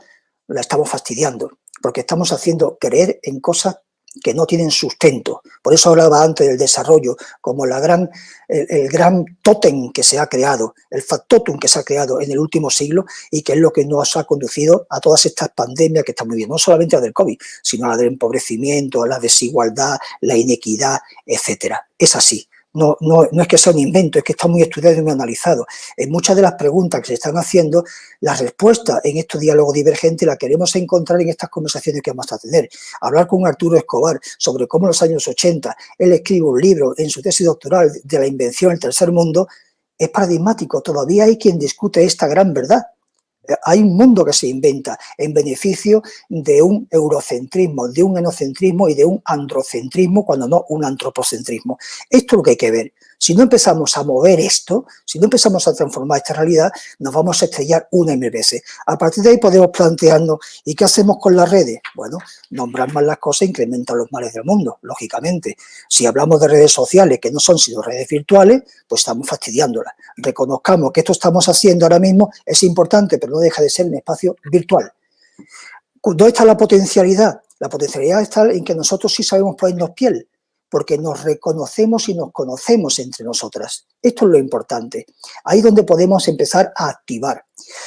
la estamos fastidiando, porque estamos haciendo creer en cosas que no tienen sustento. Por eso hablaba antes del desarrollo como el gran tótem que se ha creado, el factotum que se ha creado en el último siglo y que es lo que nos ha conducido a todas estas pandemias que estamos viviendo, no solamente la del COVID, sino la del empobrecimiento, la desigualdad, la inequidad, etcétera. Es así. no es que sea un invento, es que está muy estudiado y muy analizado. En muchas de las preguntas que se están haciendo, la respuesta en estos diálogos divergentes la queremos encontrar en estas conversaciones que vamos a tener. Hablar con Arturo Escobar sobre cómo en los años 80 él escribe un libro en su tesis doctoral de la invención del tercer mundo es paradigmático. Todavía hay quien discute esta gran verdad. Hay un mundo que se inventa en beneficio de un eurocentrismo, de un enocentrismo y de un androcentrismo, cuando no un antropocentrismo. Esto es lo que hay que ver. Si no empezamos a mover esto, si no empezamos a transformar esta realidad, nos vamos a estrellar una y mil veces. A partir de ahí podemos plantearnos, ¿y qué hacemos con las redes? Bueno, nombrar más las cosas incrementa los males del mundo, lógicamente. Si hablamos de redes sociales que no son sino redes virtuales, pues estamos fastidiándolas. Reconozcamos que esto estamos haciendo ahora mismo es importante, pero no deja de ser un espacio virtual. ¿Dónde está la potencialidad? La potencialidad está en que nosotros sí sabemos ponernos piel, porque nos reconocemos y nos conocemos entre nosotras. Esto es lo importante. Ahí es donde podemos empezar a activar.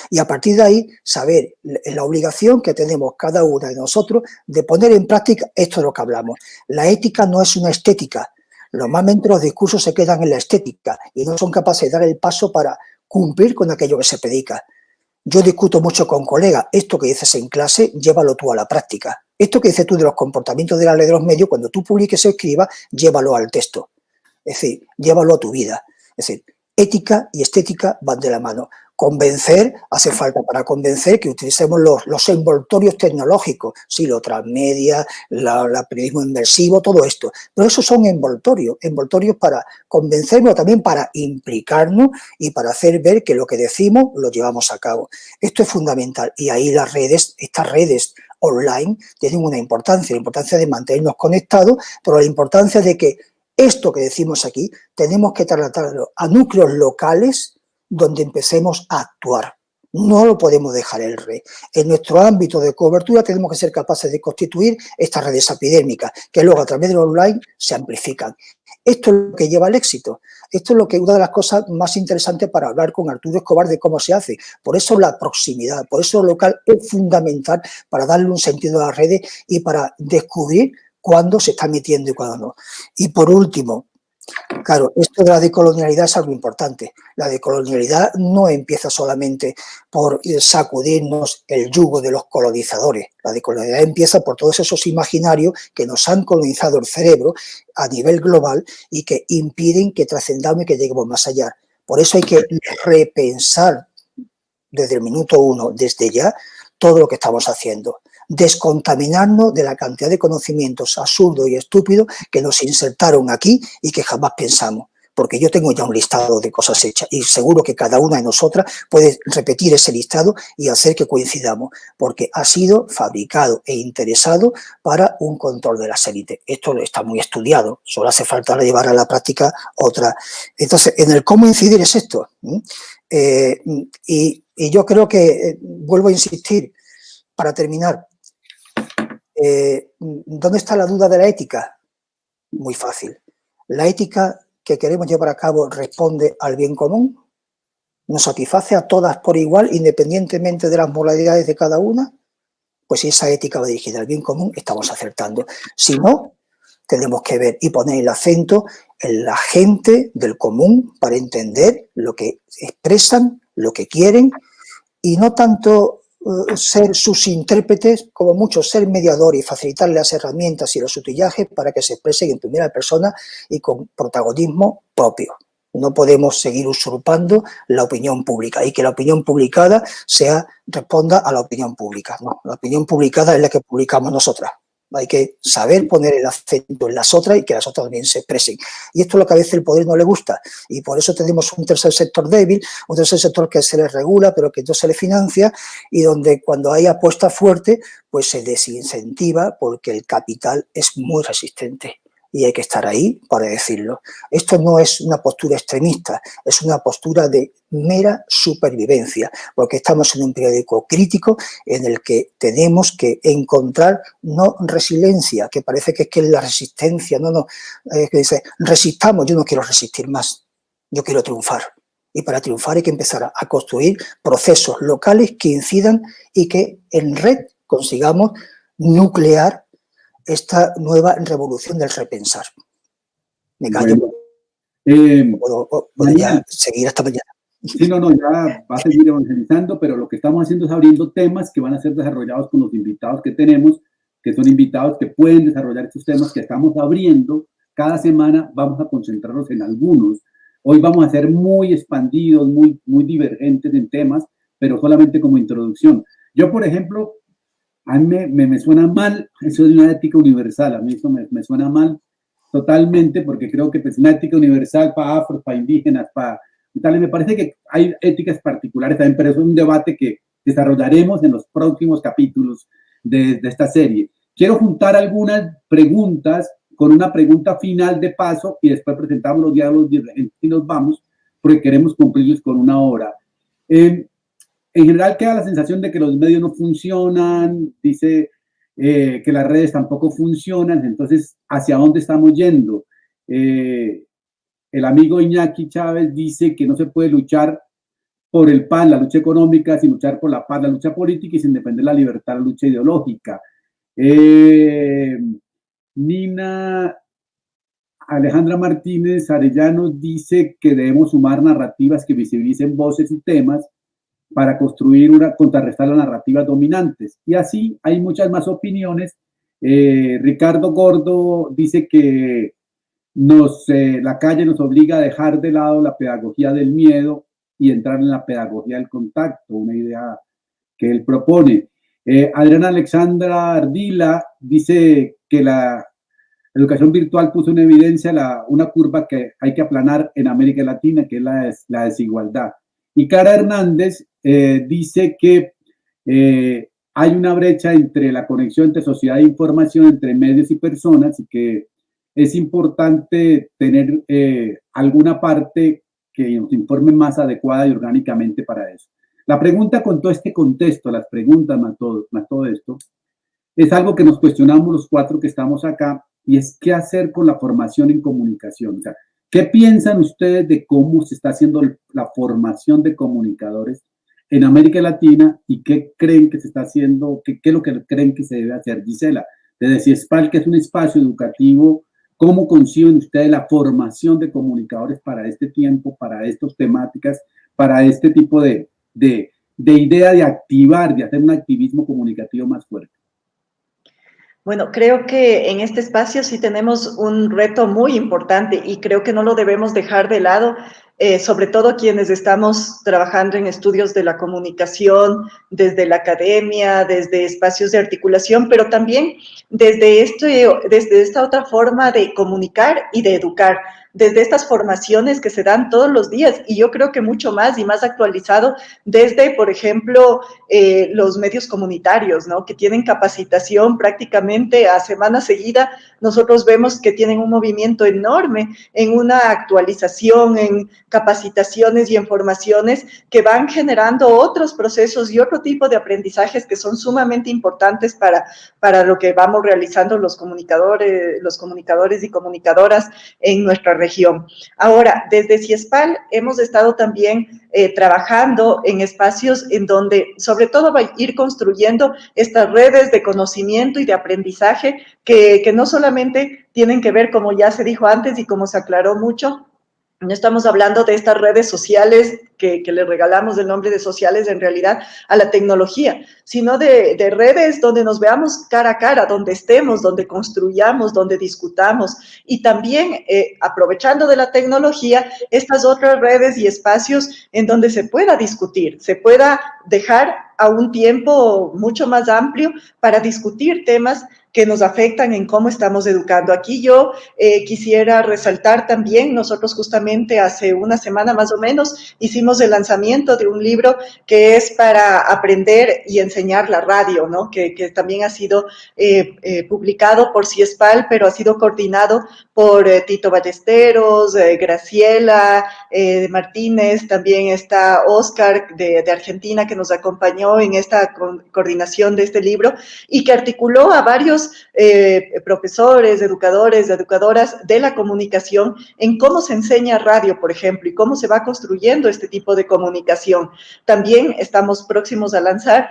Y a partir de ahí, saber la obligación que tenemos cada una de nosotros de poner en práctica esto de lo que hablamos. La ética no es una estética. Normalmente los discursos se quedan en la estética y no son capaces de dar el paso para cumplir con aquello que se predica. Yo discuto mucho con colegas, esto que dices en clase, llévalo tú a la práctica. Esto que dices tú de los comportamientos de la ley de los medios, cuando tú publiques o escribas, llévalo al texto. Es decir, llévalo a tu vida. Es decir, ética y estética van de la mano. Convencer, hace falta para convencer que utilicemos los envoltorios tecnológicos, sí, lo transmedia, el periodismo inmersivo, todo esto. Pero esos son envoltorios para convencernos, también para implicarnos y para hacer ver que lo que decimos lo llevamos a cabo. Esto es fundamental y ahí las redes, estas redes online tienen una importancia, la importancia de mantenernos conectados, pero la importancia de que esto que decimos aquí tenemos que trasladarlo a núcleos locales donde empecemos a actuar. No lo podemos dejar el rey. En nuestro ámbito de cobertura tenemos que ser capaces de constituir estas redes epidémicas que luego a través del online se amplifican. Esto es lo que lleva al éxito. Esto es lo que una de las cosas más interesantes para hablar con Arturo Escobar de cómo se hace. Por eso la proximidad, por eso lo local es fundamental para darle un sentido a las redes y para descubrir cuándo se está metiendo y cuándo no. Y por último, claro, esto de la decolonialidad es algo importante. La decolonialidad no empieza solamente por sacudirnos el yugo de los colonizadores. La decolonialidad empieza por todos esos imaginarios que nos han colonizado el cerebro a nivel global y que impiden que trascendamos y que lleguemos más allá. Por eso hay que repensar desde el minuto uno, desde ya, todo lo que estamos haciendo. Descontaminarnos de la cantidad de conocimientos absurdos y estúpidos que nos insertaron aquí y que jamás pensamos. Porque yo tengo ya un listado de cosas hechas y seguro que cada una de nosotras puede repetir ese listado y hacer que coincidamos, porque ha sido fabricado e interesado para un control de las élites. Esto está muy estudiado, solo hace falta llevar a la práctica otra. Entonces, en el cómo incidir es esto. Y yo creo que, vuelvo a insistir, para terminar, ¿dónde está la duda de la ética? Muy fácil. La ética que queremos llevar a cabo responde al bien común, nos satisface a todas por igual, independientemente de las moralidades de cada una. Pues si esa ética va dirigida al bien común, estamos acertando. Si no, tenemos que ver y poner el acento en la gente del común para entender lo que expresan, lo que quieren, y no tanto ser sus intérpretes, como mucho ser mediador y facilitarle las herramientas y los utillajes para que se expresen en primera persona y con protagonismo propio. No podemos seguir usurpando la opinión pública y que la opinión publicada responda a la opinión pública. No, la opinión publicada es la que publicamos nosotras. Hay que saber poner el acento en las otras y que las otras también se expresen. Y esto es lo que a veces el poder no le gusta. Y por eso tenemos un tercer sector débil, un tercer sector que se le regula, pero que no se le financia, y donde cuando hay apuesta fuerte, pues se desincentiva porque el capital es muy resistente. Y hay que estar ahí para decirlo. Esto no es una postura extremista, es una postura de mera supervivencia, porque estamos en un periódico crítico en el que tenemos que encontrar no resiliencia, que parece que es la resistencia, que dice, resistamos, yo no quiero resistir más, yo quiero triunfar. Y para triunfar hay que empezar a construir procesos locales que incidan y que en red consigamos nuclear esta nueva revolución del repensar. Me callo. Bueno, Puedo ya seguir hasta mañana. Sí, no, ya va a seguir evangelizando, pero lo que estamos haciendo es abriendo temas que van a ser desarrollados con los invitados que tenemos, que son invitados que pueden desarrollar estos temas que estamos abriendo. Cada semana vamos a concentrarnos en algunos. Hoy vamos a ser muy expandidos, muy divergentes en temas, pero solamente como introducción. Yo, por ejemplo, a mí me suena mal eso de una ética universal. A mí eso me suena mal totalmente, porque creo que es una ética universal para afros, para indígenas, para tal. Me parece que hay éticas particulares también, pero eso es un debate que desarrollaremos en los próximos capítulos de esta serie. Quiero juntar algunas preguntas con una pregunta final de paso y después presentamos los diálogos y nos vamos, porque queremos cumplirlos con una hora. En general queda la sensación de que los medios no funcionan, dice que las redes tampoco funcionan, entonces, ¿hacia dónde estamos yendo? El amigo Iñaki Chávez dice que no se puede luchar por el pan, la lucha económica, sin luchar por la paz, la lucha política, y sin defender la libertad, la lucha ideológica. Nina Alejandra Martínez Arellano dice que debemos sumar narrativas que visibilicen voces y temas para contrarrestar las narrativas dominantes. Y así hay muchas más opiniones. Ricardo Gordo dice que la calle nos obliga a dejar de lado la pedagogía del miedo y entrar en la pedagogía del contacto, una idea que él propone. Adriana Alexandra Ardila dice que la educación virtual puso en evidencia una curva que hay que aplanar en América Latina, que es la desigualdad. Y Cara Hernández dice que hay una brecha entre la conexión entre sociedad e información, entre medios y personas, y que es importante tener alguna parte que nos informe más adecuada y orgánicamente para eso. La pregunta con todo este contexto, las preguntas más todo esto, es algo que nos cuestionamos los cuatro que estamos acá, y es qué hacer con la formación en comunicación. O sea, ¿qué piensan ustedes de cómo se está haciendo la formación de comunicadores en América Latina y qué creen que se está haciendo, qué es lo que creen que se debe hacer? Gisela, desde CIESPAL, que es un espacio educativo, ¿cómo conciben ustedes la formación de comunicadores para este tiempo, para estas temáticas, para este tipo de idea de activar, de hacer un activismo comunicativo más fuerte? Bueno, creo que en este espacio sí tenemos un reto muy importante y creo que no lo debemos dejar de lado, sobre todo quienes estamos trabajando en estudios de la comunicación, desde la academia, desde espacios de articulación, pero también desde esta otra forma de comunicar y de educar, desde estas formaciones que se dan todos los días, y yo creo que mucho más y más actualizado desde, por ejemplo, los medios comunitarios, ¿no? Que tienen capacitación prácticamente a semana seguida. Nosotros vemos que tienen un movimiento enorme en una actualización, en capacitaciones y en formaciones que van generando otros procesos y otro tipo de aprendizajes que son sumamente importantes para lo que vamos realizando los comunicadores y comunicadoras en nuestra región. Ahora, desde CIESPAL hemos estado también trabajando en espacios en donde sobre todo va a ir construyendo estas redes de conocimiento y de aprendizaje que no solamente tienen que ver, como ya se dijo antes y como se aclaró mucho, no estamos hablando de estas redes sociales que le regalamos el nombre de sociales en realidad a la tecnología, sino de redes donde nos veamos cara a cara, donde estemos, donde construyamos, donde discutamos y también aprovechando de la tecnología estas otras redes y espacios en donde se pueda discutir, se pueda dejar a un tiempo mucho más amplio para discutir temas que nos afectan en cómo estamos educando. Aquí yo quisiera resaltar también, nosotros justamente hace una semana más o menos hicimos el lanzamiento de un libro que es para aprender y enseñar la radio, ¿no? Que también ha sido publicado por CIESPAL, pero ha sido coordinado por Tito Ballesteros, Graciela Martínez, también está Oscar de Argentina que nos acompañó en esta coordinación de este libro y que articuló a varios muchos profesores, educadores, educadoras de la comunicación en cómo se enseña radio, por ejemplo, y cómo se va construyendo este tipo de comunicación. También estamos próximos a lanzar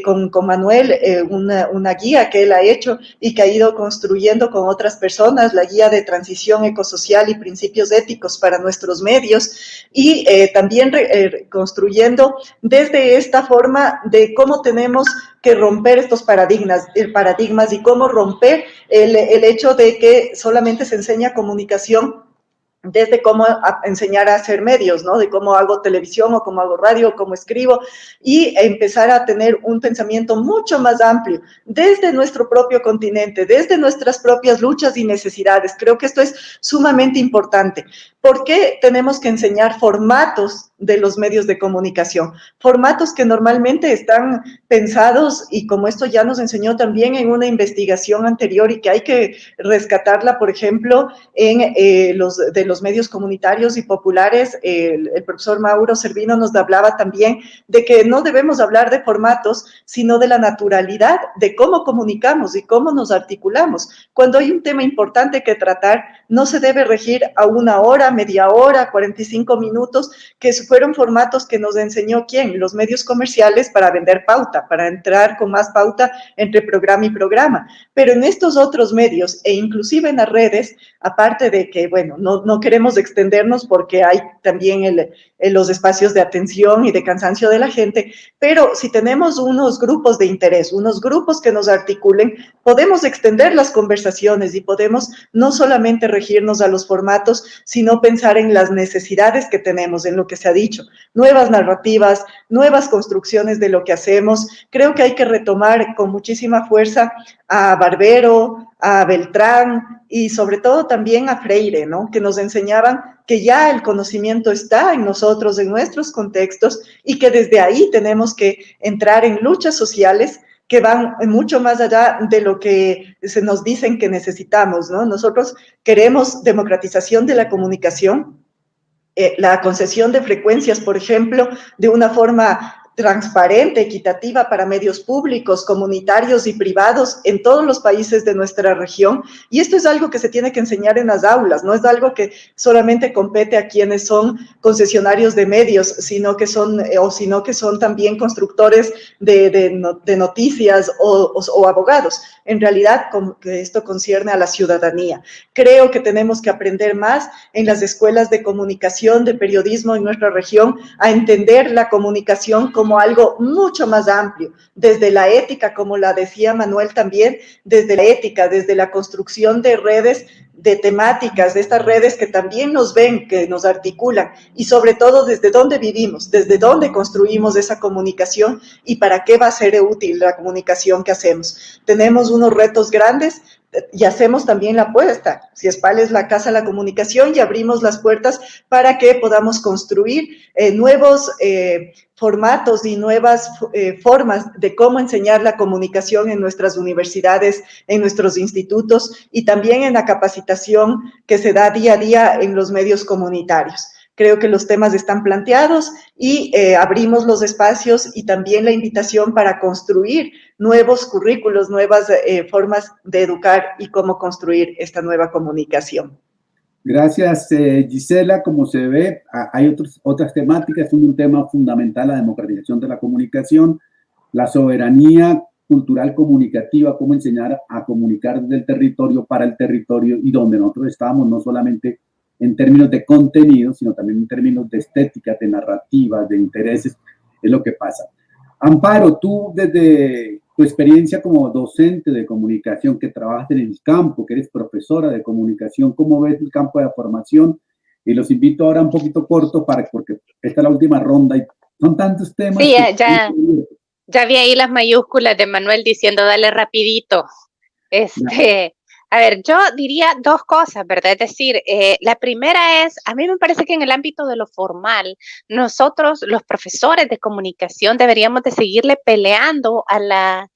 con Manuel una guía que él ha hecho y que ha ido construyendo con otras personas, la guía de transición ecosocial y principios éticos para nuestros medios, y también construyendo desde esta forma de cómo tenemos que romper estos paradigmas y cómo romper el hecho de que solamente se enseña comunicación desde cómo enseñar a hacer medios, ¿no? De cómo hago televisión o cómo hago radio o cómo escribo, y empezar a tener un pensamiento mucho más amplio desde nuestro propio continente, desde nuestras propias luchas y necesidades. Creo que esto es sumamente importante. ¿Por qué tenemos que enseñar formatos de los medios de comunicación? Formatos que normalmente están pensados, y como esto ya nos enseñó también en una investigación anterior y que hay que rescatarla, por ejemplo, en los medios comunitarios y populares, el profesor Mauro Servino nos hablaba también de que no debemos hablar de formatos, sino de la naturalidad de cómo comunicamos y cómo nos articulamos. Cuando hay un tema importante que tratar, no se debe regir a una hora, media hora, 45 minutos, que fueron formatos que nos enseñó ¿quién? Los medios comerciales, para vender pauta, para entrar con más pauta entre programa y programa. Pero en estos otros medios, e inclusive en las redes, aparte de que, bueno, no queremos extendernos porque hay también los espacios de atención y de cansancio de la gente, pero si tenemos unos grupos de interés, unos grupos que nos articulen, podemos extender las conversaciones y podemos no solamente regirnos a los formatos, sino pensar en las necesidades que tenemos, en lo que se ha dicho, nuevas narrativas, nuevas construcciones de lo que hacemos. Creo que hay que retomar con muchísima fuerza a Barbero, a Beltrán y sobre todo también a Freire, ¿no? Que nos enseñaban que ya el conocimiento está en nosotros, en nuestros contextos, y que desde ahí tenemos que entrar en luchas sociales que van mucho más allá de lo que se nos dicen que necesitamos, ¿no? Nosotros queremos democratización de la comunicación, la concesión de frecuencias, por ejemplo, de una forma transparente, equitativa para medios públicos, comunitarios y privados en todos los países de nuestra región. Y esto es algo que se tiene que enseñar en las aulas, no es algo que solamente compete a quienes son concesionarios de medios, sino que son también constructores de noticias o abogados. En realidad, que esto concierne a la ciudadanía. Creo que tenemos que aprender más en las escuelas de comunicación, de periodismo en nuestra región, a entender la comunicación como algo mucho más amplio, desde la ética, como la decía Manuel también, desde la ética, desde la construcción de redes, de temáticas, de estas redes que también nos ven, que nos articulan, y sobre todo desde dónde vivimos, desde dónde construimos esa comunicación y para qué va a ser útil la comunicación que hacemos. Tenemos unos retos grandes y hacemos también la apuesta. CIESPAL es la Casa de la Comunicación y abrimos las puertas para que podamos construir nuevos formatos y nuevas formas de cómo enseñar la comunicación en nuestras universidades, en nuestros institutos y también en la capacitación que se da día a día en los medios comunitarios. Creo que los temas están planteados y abrimos los espacios y también la invitación para construir nuevos currículos, nuevas formas de educar y cómo construir esta nueva comunicación. Gracias, Gisela. Como se ve, hay otras temáticas. Un tema fundamental, la democratización de la comunicación, la soberanía cultural comunicativa, cómo enseñar a comunicar desde el territorio, para el territorio y donde nosotros estamos, no solamente en términos de contenido, sino también en términos de estética, de narrativa, de intereses, es lo que pasa. Amparo, tú desde tu experiencia como docente de comunicación, que trabajas en el campo, que eres profesora de comunicación, ¿cómo ves el campo de la formación? Y los invito ahora un poquito corto porque esta es la última ronda y son tantos temas. Sí, ya vi ahí las mayúsculas de Manuel diciendo dale rapidito. A ver, yo diría dos cosas, ¿verdad? Es decir, la primera es, a mí me parece que en el ámbito de lo formal, nosotros, los profesores de comunicación, deberíamos de seguirle peleando a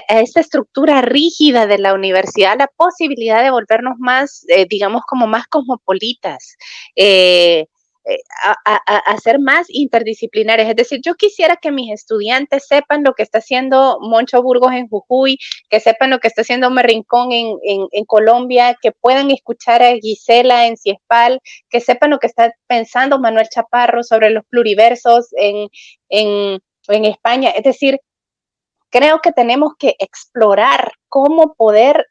esta estructura rígida de la universidad, la posibilidad de volvernos más, digamos, como más cosmopolitas. a ser más interdisciplinares. Es decir, yo quisiera que mis estudiantes sepan lo que está haciendo Moncho Burgos en Jujuy, que sepan lo que está haciendo Omer Rincón en Colombia, que puedan escuchar a Gisela en CIESPAL, que sepan lo que está pensando Manuel Chaparro sobre los pluriversos en España. Es decir, creo que tenemos que explorar cómo poder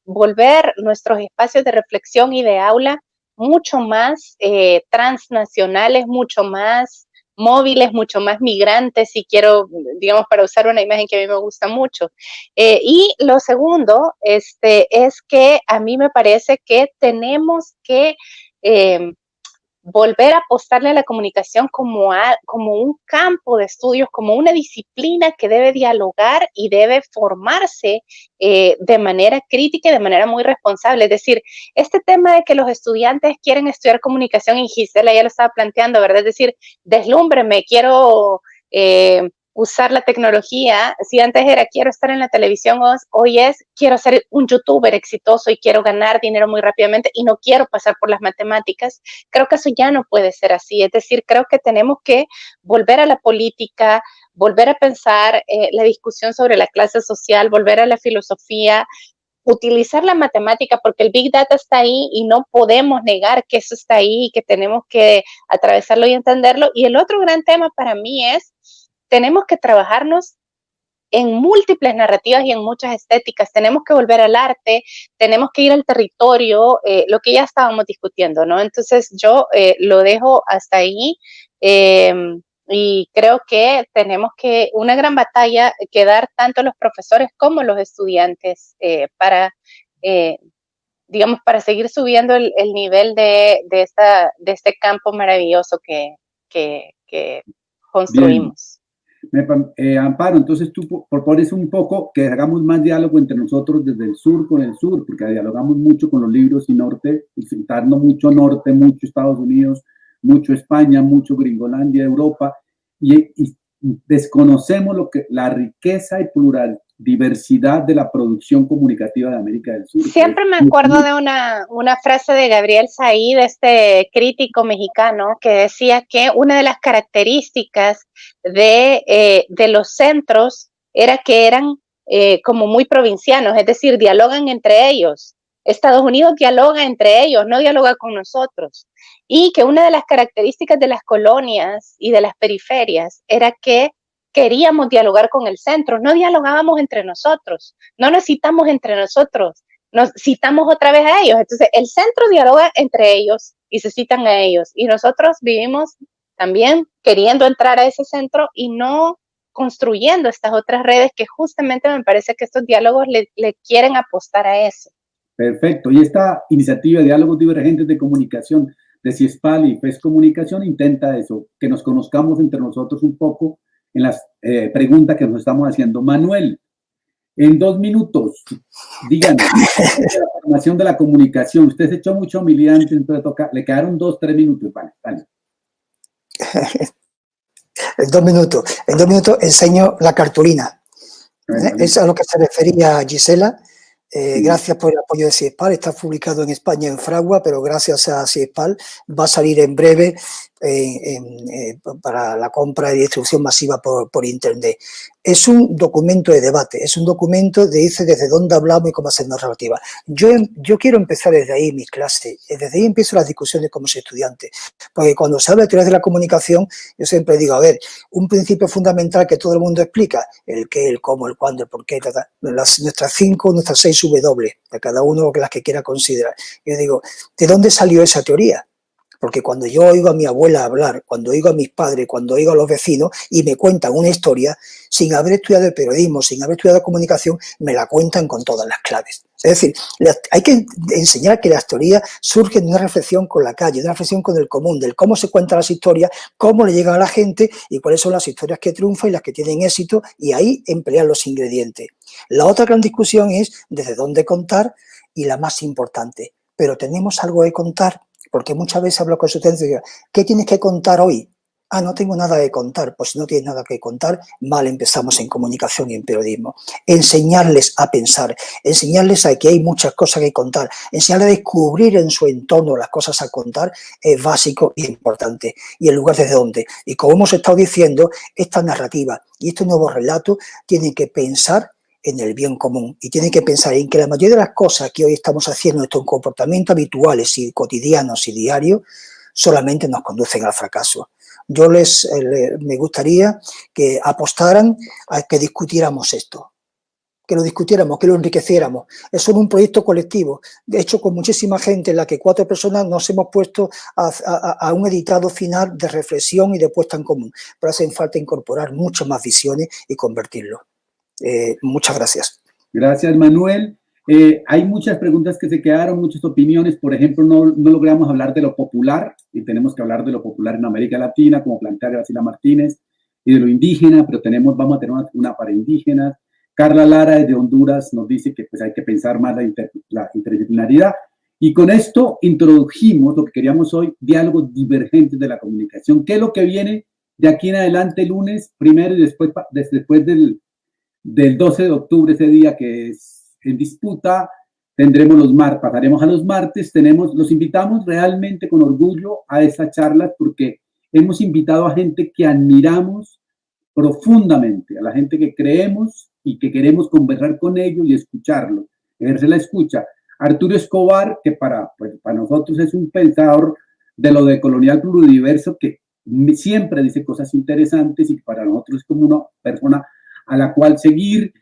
volver nuestros espacios de reflexión y de aula mucho más transnacionales, mucho más móviles, mucho más migrantes, si quiero, digamos, para usar una imagen que a mí me gusta mucho. Y lo segundo es que a mí me parece que tenemos que volver a apostarle a la comunicación como un campo de estudios, como una disciplina que debe dialogar y debe formarse de manera crítica y de manera muy responsable. Es decir, este tema de que los estudiantes quieren estudiar comunicación, y Gisela ya lo estaba planteando, ¿verdad? Es decir, deslúmbreme, quiero usar la tecnología. Si antes era quiero estar en la televisión, hoy es quiero ser un youtuber exitoso y quiero ganar dinero muy rápidamente y no quiero pasar por las matemáticas. Creo que eso ya no puede ser así. Es decir, creo que tenemos que volver a la política, volver a pensar la discusión sobre la clase social, volver a la filosofía, utilizar la matemática, porque el Big Data está ahí y no podemos negar que eso está ahí y que tenemos que atravesarlo y entenderlo. Y el otro gran tema para mí es tenemos que trabajarnos en múltiples narrativas y en muchas estéticas. Tenemos que volver al arte, tenemos que ir al territorio, lo que ya estábamos discutiendo, ¿no? Entonces yo lo dejo hasta ahí y creo que tenemos que una gran batalla que dar tanto los profesores como los estudiantes para, digamos, para seguir subiendo el nivel de este campo maravilloso que construimos. Amparo, entonces tú propones un poco que hagamos más diálogo entre nosotros desde el sur con el sur, porque dialogamos mucho con los libros y norte, sentarnos mucho norte, mucho Estados Unidos, mucho España, mucho Gringolandia, Europa, y desconocemos la riqueza y plural diversidad de la producción comunicativa de América del Sur. Siempre me acuerdo de una frase de Gabriel Said, este crítico mexicano, que decía que una de las características de los centros era que eran como muy provincianos, es decir, dialogan entre ellos. Estados Unidos dialoga entre ellos, no dialoga con nosotros. Y que una de las características de las colonias y de las periferias era que queríamos dialogar con el centro, no dialogábamos entre nosotros, no nos citamos entre nosotros, nos citamos otra vez a ellos. Entonces, el centro dialoga entre ellos y se citan a ellos. Y nosotros vivimos también queriendo entrar a ese centro y no construyendo estas otras redes que justamente me parece que estos diálogos le quieren apostar a eso. Perfecto. Y esta iniciativa de Diálogos Divergentes de Comunicación de CIESPAL y FES Comunicación intenta eso, que nos conozcamos entre nosotros un poco en las preguntas que nos estamos haciendo. Manuel, en 2 minutos, díganos, la formación de la comunicación. Usted se echó mucho homilía antes, entonces le quedaron 2-3 minutos. Vale, vale. En 2 minutos. En 2 minutos enseño la cartulina. Eso es a lo que se refería Gisela. Gracias por el apoyo de CIESPAL. Está publicado en España en Fragua, pero gracias a CIESPAL va a salir en breve para la compra y distribución masiva por Internet. Es un documento de debate, es un documento que dice desde dónde hablamos y cómo hacer narrativa. Yo quiero empezar desde ahí mis clases, desde ahí empiezo las discusiones como estudiante, porque cuando se habla de teorías de la comunicación, yo siempre digo, a ver, un principio fundamental que todo el mundo explica, el qué, el cómo, el cuándo, el por qué, nuestras 6 W, de cada uno las que quiera considerar. Yo digo, ¿de dónde salió esa teoría? Porque cuando yo oigo a mi abuela hablar, cuando oigo a mis padres, cuando oigo a los vecinos y me cuentan una historia, sin haber estudiado el periodismo, sin haber estudiado comunicación, me la cuentan con todas las claves. Es decir, hay que enseñar que las teorías surgen de una reflexión con la calle, de una reflexión con el común, del cómo se cuentan las historias, cómo le llegan a la gente y cuáles son las historias que triunfan y las que tienen éxito, y ahí emplear los ingredientes. La otra gran discusión es desde dónde contar y la más importante, pero tenemos algo que contar. Porque muchas veces hablo con estudiantes y digo, ¿qué tienes que contar hoy? Ah, no tengo nada que contar. Pues si no tienes nada que contar, mal empezamos en comunicación y en periodismo. Enseñarles a pensar, enseñarles a que hay muchas cosas que contar, enseñarles a descubrir en su entorno las cosas a contar es básico y importante. Y el lugar desde donde. Y como hemos estado diciendo, esta narrativa y este nuevo relato tienen que pensar en el bien común y tienen que pensar en que la mayoría de las cosas que hoy estamos haciendo, estos comportamientos habituales y cotidianos y diarios, solamente nos conducen al fracaso. Yo me gustaría que apostaran a que discutiéramos esto, que lo discutiéramos, que lo enriqueciéramos. Es solo un proyecto colectivo, de hecho con muchísima gente en la que 4 personas nos hemos puesto a un editado final de reflexión y de puesta en común, pero hacen falta incorporar muchas más visiones y convertirlo. Muchas gracias. Gracias, Manuel. Hay muchas preguntas que se quedaron, muchas opiniones. Por ejemplo, no logramos hablar de lo popular y tenemos que hablar de lo popular en América Latina, como plantea Graciela Martínez, y de lo indígena, pero vamos a tener una para indígenas. Carla Lara, desde Honduras, nos dice que pues, hay que pensar más la interdisciplinaridad. Y con esto introdujimos lo que queríamos hoy, diálogos divergentes de la comunicación. ¿Qué es lo que viene de aquí en adelante, lunes, primero y después del 12 de octubre, ese día que es en disputa? Tendremos pasaremos a los martes, los invitamos realmente con orgullo a esas charlas porque hemos invitado a gente que admiramos profundamente, a la gente que creemos y que queremos conversar con ellos y escucharlos, ejercer la escucha. Arturo Escobar, que para nosotros es un pensador de lo de colonial pluridiverso, que siempre dice cosas interesantes y para nosotros es como una persona a la cual seguir.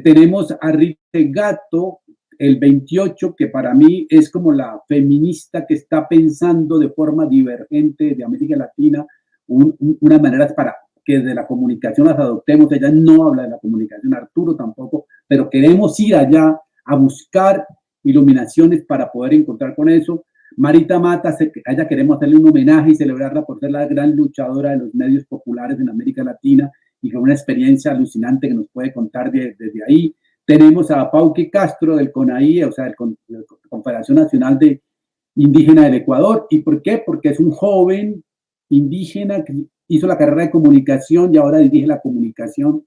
Tenemos a Rita Gato, el 28, que para mí es como la feminista que está pensando de forma divergente de América Latina, unas maneras para que de la comunicación las adoptemos. Ella no habla de la comunicación, Arturo tampoco, pero queremos ir allá a buscar iluminaciones para poder encontrar con eso. Marita Mata, a ella queremos hacerle un homenaje y celebrarla por ser la gran luchadora de los medios populares en América Latina y con una experiencia alucinante que nos puede contar desde ahí. Tenemos a Pauqui Castro del CONAI, o sea, la Confederación Nacional de Indígena del Ecuador. ¿Y por qué? Porque es un joven indígena que hizo la carrera de comunicación y ahora dirige la comunicación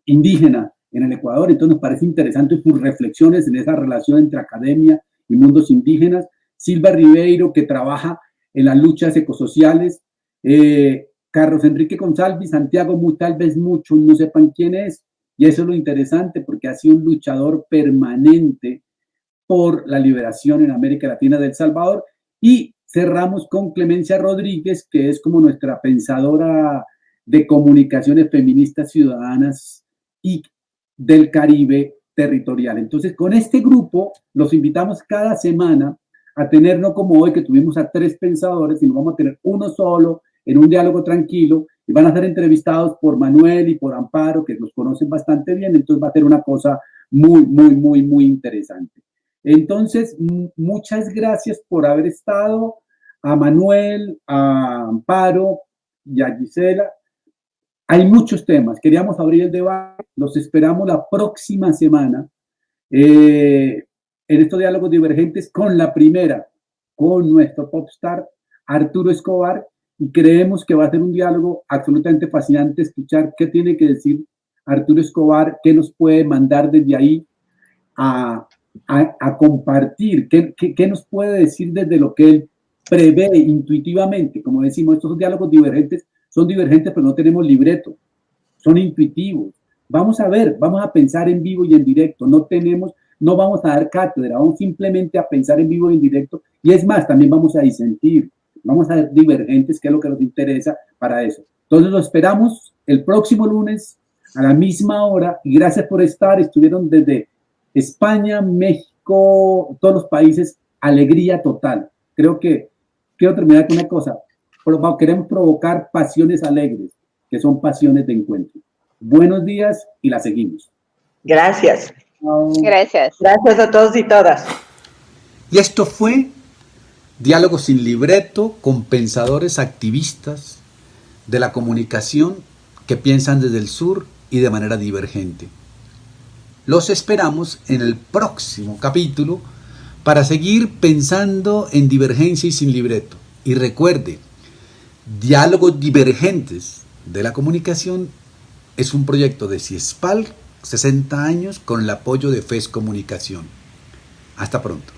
indígena en el Ecuador. Entonces nos parece interesante sus reflexiones en esa relación entre academia y mundos indígenas. Silva Ribeiro, que trabaja en las luchas ecosociales. Carlos Enrique González, Santiago, tal vez muchos no sepan quién es, y eso es lo interesante porque ha sido un luchador permanente por la liberación en América Latina de El Salvador. Y cerramos con Clemencia Rodríguez, que es como nuestra pensadora de comunicaciones feministas ciudadanas y del Caribe territorial. Entonces, con este grupo los invitamos cada semana a tener, no como hoy que tuvimos a 3 pensadores, sino vamos a tener uno solo en un diálogo tranquilo y van a ser entrevistados por Manuel y por Amparo, que los conocen bastante bien. Entonces va a ser una cosa muy, muy, muy, muy interesante. Entonces, muchas gracias por haber estado, a Manuel, a Amparo y a Gisela. Hay muchos temas, queríamos abrir el debate, los esperamos la próxima semana en estos diálogos divergentes con nuestro popstar Arturo Escobar, y creemos que va a ser un diálogo absolutamente fascinante escuchar qué tiene que decir Arturo Escobar, qué nos puede mandar desde ahí a compartir, qué nos puede decir desde lo que él prevé intuitivamente. Como decimos, estos diálogos divergentes son divergentes, pero no tenemos libreto, son intuitivos. Vamos a ver, vamos a pensar en vivo y en directo, no vamos a dar cátedra, vamos simplemente a pensar en vivo y en directo, y es más, también vamos a disentir, vamos a ser divergentes, que es lo que nos interesa para eso. Entonces lo esperamos el próximo lunes a la misma hora, y gracias por estar. Estuvieron desde España, México, todos los países, alegría total. Creo que quiero terminar con una cosa, queremos provocar pasiones alegres, que son pasiones de encuentro. Buenos días y la seguimos. Gracias. Gracias. Gracias a todos y todas. Y esto fue Diálogo sin libreto con pensadores activistas de la comunicación que piensan desde el sur y de manera divergente. Los esperamos en el próximo capítulo para seguir pensando en divergencia y sin libreto. Y recuerde, Diálogos Divergentes de la Comunicación es un proyecto de CIESPAL, 60 años, con el apoyo de FES Comunicación. Hasta pronto.